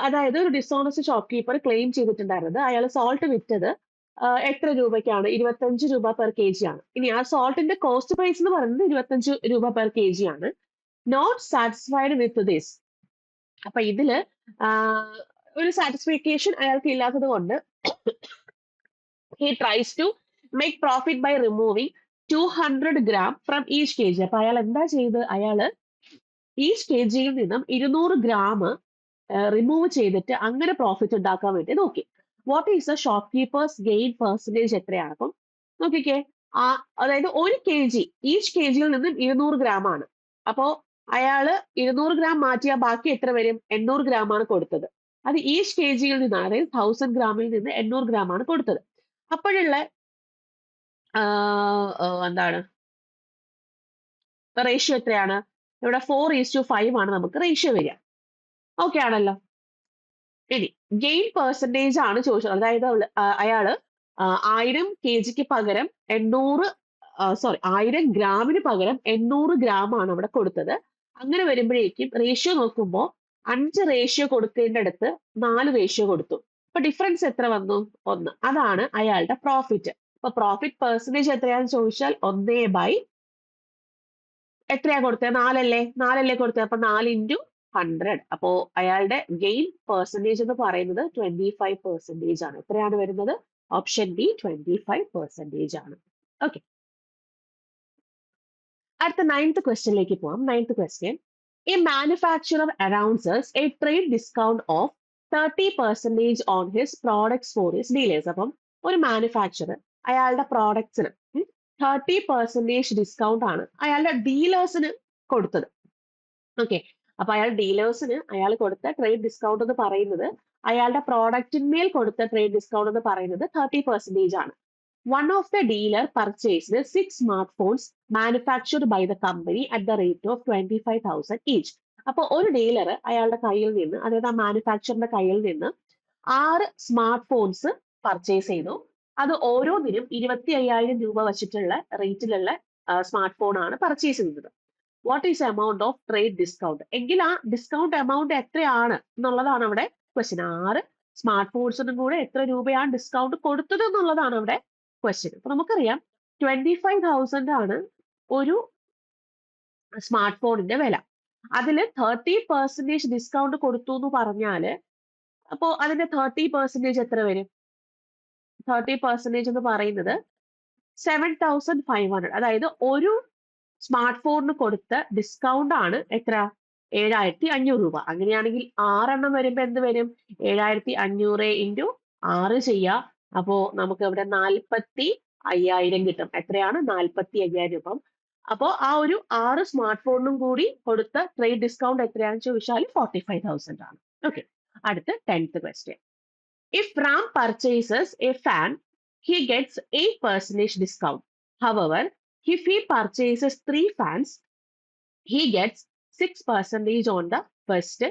അതായത് ഒരു ഡിസോണസ്റ്റ് ഷോപ്പ് കീപ്പർ ക്ലെയിം ചെയ്തിട്ടുണ്ടായിരുന്നത് അയാൾ സോൾട്ട് വിറ്റത് എത്ര രൂപയ്ക്കാണ്? 25 രൂപ പെർ കെ ജി ആണ്. ഇനി ആ സോൾട്ടിന്റെ കോസ്റ്റ് പ്രൈസ് എന്ന് പറയുന്നത് 25 രൂപ പെർ കെ ജി ആണ്. Not satisfied with this. അപ്പൊ ഇതില് ഒരു സാറ്റിസ്ഫിക്കേഷൻ അയാൾക്ക് ഇല്ലാത്തത് കൊണ്ട് he tries to make profit by removing 200 gram from each kg. അപ്പൊ അയാൾ എന്താ ചെയ്ത്? അയാള് ഈച്ച് കെ ജിയിൽ നിന്നും 200 ഗ്രാം റിമൂവ് ചെയ്തിട്ട് അങ്ങനെ പ്രോഫിറ്റ് ഉണ്ടാക്കാൻ വേണ്ടി നോക്കി. What is the shop keepers gain percentage എത്രയാണ്? അപ്പം നോക്കിക്കേ, അതായത് 1 kg ഈച്ച് കെ ജിയിൽ നിന്നും 200 ഗ്രാം ആണ്. അപ്പോ അയാള് 200 ഗ്രാം മാറ്റിയാൽ ബാക്കി എത്ര വരും? 800 ഗ്രാം ആണ് കൊടുത്തത്. അത് ഈച്ച് കെ ജിയിൽ നിന്നാണ്, അതായത് 1000 ഗ്രാമിൽ നിന്ന് 800 ഗ്രാം ആണ് കൊടുത്തത്. അപ്പോഴുള്ള എന്താണ് റേഷ്യോ എത്രയാണ്? ഇവിടെ 4:5 ആണ് നമുക്ക് റേഷ്യോ വരിക. ഓക്കെ ആണല്ലോ. ഇനി ഗെയിൻ പെർസെന്റേജ് ആണ് ചോദിച്ചത്. അതായത് അയാള് 1000 kg പകരം 1000 ഗ്രാമിന് പകരം 800 ഗ്രാം ആണ് അവിടെ കൊടുത്തത്. അങ്ങനെ വരുമ്പോഴേക്കും റേഷ്യോ നോക്കുമ്പോൾ 5 റേഷ്യോ കൊടുക്കേണ്ടടുത്ത് 4 റേഷ്യോ കൊടുത്തു. അപ്പൊ ഡിഫറൻസ് എത്ര വന്നു? 1. അതാണ് അയാളുടെ പ്രോഫിറ്റ്. അപ്പൊ പ്രോഫിറ്റ് പെർസെന്റേജ് എത്രയാണെന്ന് ചോദിച്ചാൽ 1/, എത്രയാ കൊടുത്തത്? 4 കൊടുത്തത്. അപ്പൊ 4 × 100. അപ്പോ അയാളുടെ ഗെയിൻ പെർസെന്റേജ് എന്ന് പറയുന്നത് 25% ആണ്. എത്രയാണ് വരുന്നത്? ഓപ്ഷൻ ബി 25% ആണ്. ഓക്കെ, അടുത്ത 9th ക്വസ്റ്റ്യനിലേക്ക് പോവാം. 9th question. A manufacturer announces A trade discount of 30% on his products for his dealers. അപ്പം ഒരു മാനുഫാക്ചറർ അയാളുടെ പ്രോഡക്ട്സിന് 30% ഡിസ്കൗണ്ട് ആണ് അയാളുടെ ഡീലേഴ്സിന് കൊടുത്തത്. ഓക്കെ, അപ്പൊ അയാൾ ഡീലേഴ്സിന് അയാൾ കൊടുത്ത ട്രേഡ് ഡിസ്കൗണ്ട് എന്ന് പറയുന്നത്, അയാളുടെ പ്രോഡക്റ്റിന്മേൽ കൊടുത്ത ട്രേഡ് ഡിസ്കൗണ്ട് എന്ന് പറയുന്നത് 30% ആണ്. One of the dealer purchased 6 smartphones manufactured by the company at the rate of 25,000 each. അപ്പോൾ ഒരു ഡീലർ അയാളുടെ കയ്യിൽ നിന്ന്, അതായത് ആ മാനുഫാക്ചറിന്റെ കയ്യിൽ നിന്ന് 6 സ്മാർട്ട് ഫോൺസ് പർച്ചേസ് ചെയ്തു. അത് ഓരോന്നിനും 25,000 രൂപ വെച്ചിട്ടുള്ള റേറ്റിലുള്ള സ്മാർട്ട് ഫോൺ ആണ് പർച്ചേസ് ചെയ്തത്. What is amount of trade discount? എങ്കിൽ ആ ഡിസ്കൗണ്ട് എമൗണ്ട് എത്രയാണ് എന്നുള്ളതാണ് അവിടെ ക്വസ്റ്റ്യൻ. 6 സ്മാർട്ട് ഫോൺസിനും കൂടെ എത്ര രൂപയാണ് ഡിസ്കൗണ്ട് കൊടുത്തത് എന്നുള്ളതാണ് അവിടെ ക്വസ്റ്റ്യൻ. അപ്പൊ നമുക്കറിയാം 25,000 ആണ് ഒരു സ്മാർട്ട് ഫോണിന്റെ വില. അതിൽ 30% ഡിസ്കൗണ്ട് കൊടുത്തു എന്ന് പറഞ്ഞാല് അപ്പോ അതിന്റെ 30% എത്ര വരും? 30% എന്ന് പറയുന്നത് 7,500. അതായത് ഒരു സ്മാർട്ട് ഫോണിന് കൊടുത്ത ഡിസ്കൗണ്ട് ആണ് എത്ര? 7,500 രൂപ. അങ്ങനെയാണെങ്കിൽ 6 എണ്ണം വരുമ്പോ എന്ത് വരും? 7,500 × 6 ചെയ്യാം. അപ്പോ നമുക്ക് ഇവിടെ 45,000 കിട്ടും. എത്രയാണ്? 45,000 രൂപ. അപ്പോ ആ ഒരു 6 സ്മാർട്ട് ഫോണിനും കൂടി കൊടുത്ത ട്രേഡ് ഡിസ്കൗണ്ട് എത്രയാണെന്ന് ചോദിച്ചാൽ 45,000 ആണ്. ഓക്കെ, അടുത്ത 10th question. If Ram purchases a fan, he gets 8% discount. However, if he purchases 3 fans, he gets 6% on the first,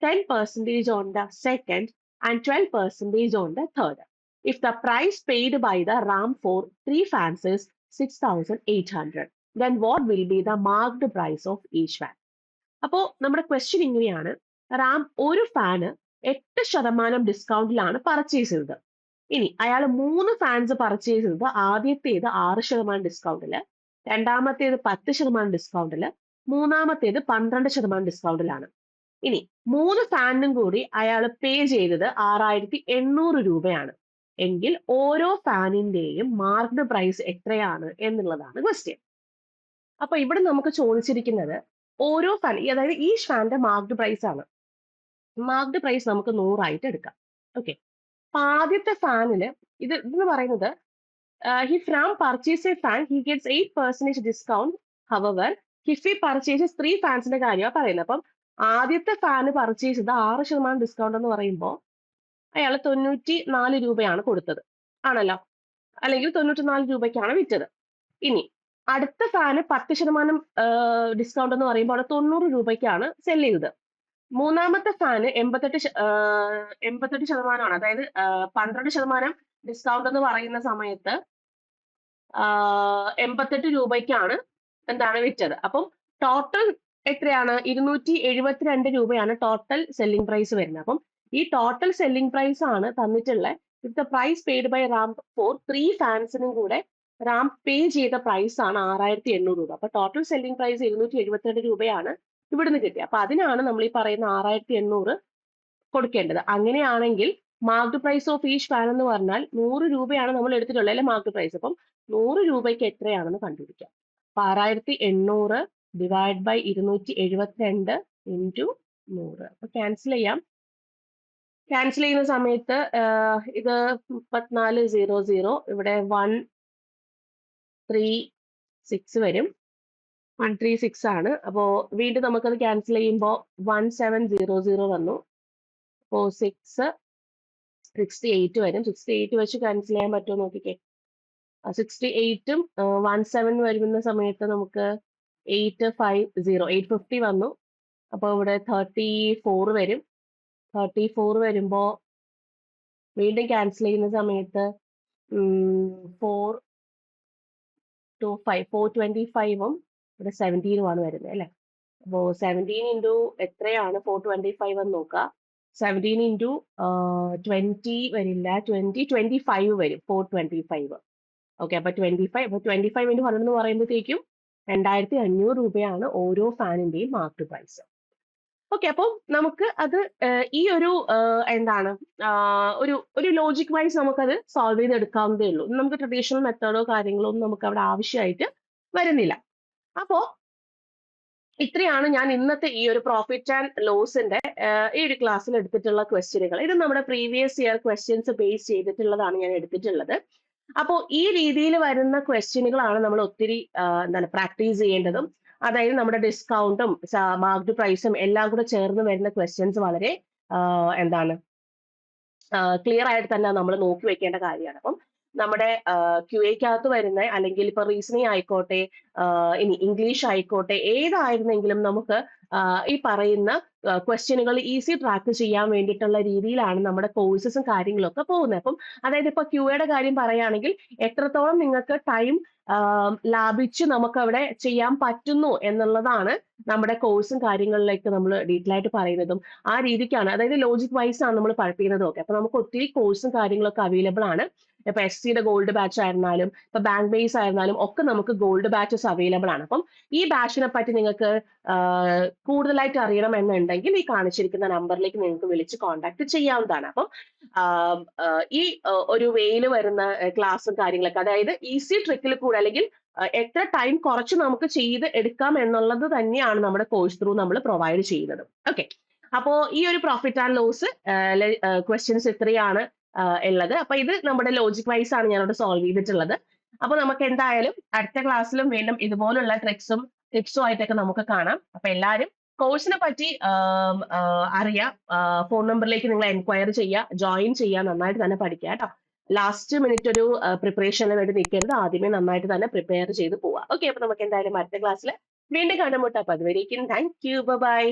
10% on the second, and 12% on the third. If the price paid by the Ram for 3 fans is 6,800, then what will be the marked price of each fan? അപ്പോ നമ്മുടെ question ഇങ്ങനെയാണ്. റാം ഒരു fan 8% ഡിസ്കൗണ്ടിലാണ് purchase ചെയ്തത്. ഇനി അയാൾ 3 fans purchase ചെയ്തത്, ആദ്യത്തേത് 6% ഡിസ്കൗണ്ടില്, രണ്ടാമത്തേത് 10% ഡിസ്കൗണ്ടില്, മൂന്നാമത്തേത് 12% ഡിസ്കൗണ്ടിലാണ്. ഇനി 3 ഫാനിനും കൂടി അയാൾ പേ ചെയ്തത് 6,800 രൂപയാണ്. എങ്കിൽ ഓരോ ഫാനിന്റെയും മാർക്ക്ഡ് പ്രൈസ് എത്രയാണ് എന്നുള്ളതാണ് ക്വസ്റ്റ്യൻ. അപ്പൊ ഇവിടെ നമുക്ക് ചോദിച്ചിരിക്കുന്നത് ഓരോ ഫാൻ, അതായത് ഈ ഫാനിന്റെ മാർക്ക്ഡ് പ്രൈസ് ആണ്. മാർക്ക്ഡ് പ്രൈസ് നമുക്ക് 100 ആയിട്ട് എടുക്കാം. ഓക്കെ, അപ്പൊ ആദ്യത്തെ ഫാനില് ഇതെന്ന് പറയുന്നത് if Ram purchases a fan, he gets 8% discount. However, if he purchases 3 ഫാൻസിന്റെ കാര്യമാണ് പറയുന്നത്. അപ്പം ആദ്യത്തെ ഫാന് പർച്ചേസ് ചെയ്ത് 6% ഡിസ്കൗണ്ട് എന്ന് പറയുമ്പോൾ അയാൾ 94 രൂപയാണ് കൊടുത്തത് ആണല്ലോ, അല്ലെങ്കിൽ 94 രൂപയ്ക്കാണ് വിറ്റത്. ഇനി അടുത്ത ഫാന് 10% ഡിസ്കൗണ്ട് എന്ന് പറയുമ്പോൾ അവിടെ 90 രൂപയ്ക്കാണ് സെൽ ചെയ്തത്. മൂന്നാമത്തെ ഫാന് 88% അതായത് 12% ഡിസ്കൗണ്ട് എന്ന് പറയുന്ന സമയത്ത് 88 രൂപയ്ക്കാണ് എന്താണ് വിറ്റത്. അപ്പം ടോട്ടൽ എത്രയാണ്? 272 രൂപയാണ് ടോട്ടൽ സെല്ലിംഗ് പ്രൈസ് വരുന്നത്. അപ്പം ഈ ടോട്ടൽ സെല്ലിംഗ് പ്രൈസ് ആണ് തന്നിട്ടുള്ള if the price paid by Ram for 3 ഫാൻസിനും കൂടെ റാം പേ ചെയ്ത പ്രൈസ് ആണ് 6800 രൂപ. അപ്പൊ ടോട്ടൽ സെല്ലിംഗ് പ്രൈസ് 272 രൂപയാണ് ഇവിടുന്ന് കിട്ടിയത്. അപ്പൊ അതിനാണ് നമ്മൾ ഈ പറയുന്ന 6800 കൊടുക്കേണ്ടത്. അങ്ങനെയാണെങ്കിൽ marked price of each fan എന്ന് പറഞ്ഞാൽ 100 രൂപയാണ് നമ്മൾ എടുത്തിട്ടുള്ളത് അല്ലെ മാർക്ക്ഡ് പ്രൈസ്. അപ്പം 100 രൂപയ്ക്ക് എത്രയാണെന്ന് കണ്ടുപിടിക്കാം. അപ്പൊ 6800 ഡിവൈഡ് ബൈ 272 ഇൻറ്റു 100. അപ്പൊ ക്യാൻസൽ ചെയ്യാം. ക്യാൻസൽ ചെയ്യുന്ന സമയത്ത് ഇത് 3400 ഇവിടെ 136 വരും. 136 ആണ്. അപ്പോ വീണ്ടും നമുക്കത് ക്യാൻസൽ ചെയ്യുമ്പോൾ 1700 വന്നു. അപ്പോ 68 വരും. 68 വെച്ച് ക്യാൻസൽ ചെയ്യാൻ പറ്റുമോ നോക്കിക്കേ. 68ഉം 17 വരുന്ന സമയത്ത് നമുക്ക് 850 വന്നു. അപ്പോൾ ഇവിടെ 34 വരും. 34 വരുമ്പോ വീണ്ടും ക്യാൻസൽ ചെയ്യുന്ന സമയത്ത് 425ഉം ഇവിടെ 17ഉം ആണ് വരുന്നത് അല്ലെ. അപ്പോ 17 ഇൻറ്റു എത്രയാണ് 425 എന്ന് നോക്കാം. 17 ഇൻറ്റു 20 വരില്ല, 25 വരും 425. ഓക്കെ, അപ്പൊ 25 ഇൻറ്റു 100 എന്ന് പറയുമ്പോഴത്തേക്കും 2500 രൂപയാണ് ഓരോ ഫാനിന്റെയും മാർക്ക്ഡ് പ്രൈസ്. ഓക്കെ, അപ്പോൾ നമുക്ക് അത് ഈ ഒരു എന്താണ് ഒരു ലോജിക് വൈസ് നമുക്കത് സോൾവ് ചെയ്തെടുക്കാവുന്നതേ ഉള്ളൂ. നമുക്ക് ട്രഡീഷണൽ മെത്തേഡോ കാര്യങ്ങളോ ഒന്നും നമുക്ക് അവിടെ ആവശ്യമായിട്ട് വരുന്നില്ല. അപ്പോ ഇത്രയാണ് ഞാൻ ഇന്നത്തെ ഈ ഒരു പ്രോഫിറ്റ് ആൻഡ് ലോസിന്റെ ഈ ഒരു ക്ലാസ്സിൽ എടുത്തിട്ടുള്ള ക്വസ്റ്റ്യനുകൾ. ഇത് നമ്മുടെ പ്രീവിയസ് ഇയർ ക്വസ്റ്റ്യൻസ് ബേസ് ചെയ്തിട്ടുള്ളതാണ് ഞാൻ എടുത്തിട്ടുള്ളത്. അപ്പോൾ ഈ രീതിയിൽ വരുന്ന ക്വസ്റ്റ്യനുകളാണ് നമ്മൾ ഒത്തിരി എന്താണ് പ്രാക്ടീസ് ചെയ്യേണ്ടതും. അതായത് നമ്മുടെ ഡിസ്കൗണ്ടും മാർക്ക്ഡ് പ്രൈസും എല്ലാം കൂടെ ചേർന്ന് വരുന്ന ക്വസ്റ്റ്യൻസ് വളരെ എന്താണ് ക്ലിയർ ആയിട്ട് തന്നെ നമ്മൾ നോക്കി വെക്കേണ്ട കാര്യമാണ്. അപ്പം നമ്മുടെ QAക്കകത്ത് വരുന്ന അല്ലെങ്കിൽ ഇപ്പൊ റീസണിങ് ആയിക്കോട്ടെ, ഇനി ഇംഗ്ലീഷ് ആയിക്കോട്ടെ, ഏതായിരുന്നെങ്കിലും നമുക്ക് ഈ പറയുന്ന ക്വസ്റ്റ്യനുകൾ ഈസി ട്രാക്ക് ചെയ്യാൻ വേണ്ടിയിട്ടുള്ള രീതിയിലാണ് നമ്മുടെ കോഴ്സസും കാര്യങ്ങളൊക്കെ പോകുന്നത്. അപ്പം അതായത് ഇപ്പൊ QAയുടെ കാര്യം പറയുകയാണെങ്കിൽ എത്രത്തോളം നിങ്ങൾക്ക് ടൈം ലാഭിച്ച് നമുക്ക് അവിടെ ചെയ്യാൻ പറ്റുന്നു എന്നുള്ളതാണ് നമ്മുടെ കോഴ്സും കാര്യങ്ങളിലേക്ക് നമ്മൾ ഡീറ്റെയിൽ ആയിട്ട് പറയുന്നതും ആ രീതിക്കാണ്. അതായത് ലോജിക് വൈസ് ആണ് നമ്മൾ പഠിപ്പിക്കുന്നതും ഒക്കെ. അപ്പൊ നമുക്ക് ഒത്തിരി കോഴ്സും കാര്യങ്ങളൊക്കെ അവൈലബിൾ ആണ്. ഇപ്പൊ SCയുടെ ഗോൾഡ് ബാച്ച് ആയിരുന്നാലും ഇപ്പൊ ബാങ്ക് ബേസ് ആയിരുന്നാലും ഒക്കെ നമുക്ക് ഗോൾഡ് ബാച്ചസ് അവൈലബിൾ ആണ്. അപ്പം ഈ ബാച്ചിനെ പറ്റി നിങ്ങൾക്ക് കൂടുതലായിട്ട് അറിയണം എന്നുണ്ടെങ്കിൽ ഈ കാണിച്ചിരിക്കുന്ന നമ്പറിലേക്ക് നിങ്ങൾക്ക് വിളിച്ച് കോൺടാക്ട് ചെയ്യാവുന്നതാണ്. അപ്പം ഈ ഒരു വേയിൽ വരുന്ന ക്ലാസ്സും കാര്യങ്ങളൊക്കെ, അതായത് ഈസി ട്രിക്കിൽ കൂടെ അല്ലെങ്കിൽ എത്ര ടൈം കുറച്ച് നമുക്ക് ചെയ്ത് എടുക്കാം എന്നുള്ളത് തന്നെയാണ് നമ്മുടെ കോഴ്സ് ത്രൂ നമ്മൾ പ്രൊവൈഡ് ചെയ്യുന്നത്. ഓക്കെ, അപ്പോ ഈ ഒരു പ്രോഫിറ്റ് ആൻഡ് ലോസ് ക്വസ്റ്റ്യൻസ് ഇത്രയാണ് ഉള്ളത്. അപ്പൊ ഇത് നമ്മുടെ ലോജിക് വൈസ് ആണ് ഞാനിവിടെ സോൾവ് ചെയ്തിട്ടുള്ളത്. അപ്പൊ നമുക്ക് എന്തായാലും അടുത്ത ക്ലാസ്സിലും വീണ്ടും ഇതുപോലുള്ള ട്രിക്സും ടിപ്സും ആയിട്ടൊക്കെ നമുക്ക് കാണാം. അപ്പൊ എല്ലാവരും കോഴ്സിനെ പറ്റി അറിയാം. ഫോൺ നമ്പറിലേക്ക് നിങ്ങൾ എൻക്വയറി ചെയ്യുക, ജോയിൻ ചെയ്യുക, നന്നായിട്ട് തന്നെ പഠിക്കുക കേട്ടോ. ലാസ്റ്റ് മിനിറ്റ് ഒരു പ്രിപ്പറേഷന് വേണ്ടി നിൽക്കരുത്. ആദ്യമേ നന്നായിട്ട് തന്നെ പ്രിപ്പയർ ചെയ്ത് പോവുക. ഓക്കെ, അപ്പൊ നമുക്ക് എന്തായാലും അടുത്ത ക്ലാസ്സിൽ വീണ്ടും കണ്ടുമുട്ടാം. അപ്പൊ അതുവരേക്കും താങ്ക് യു, ബൈ.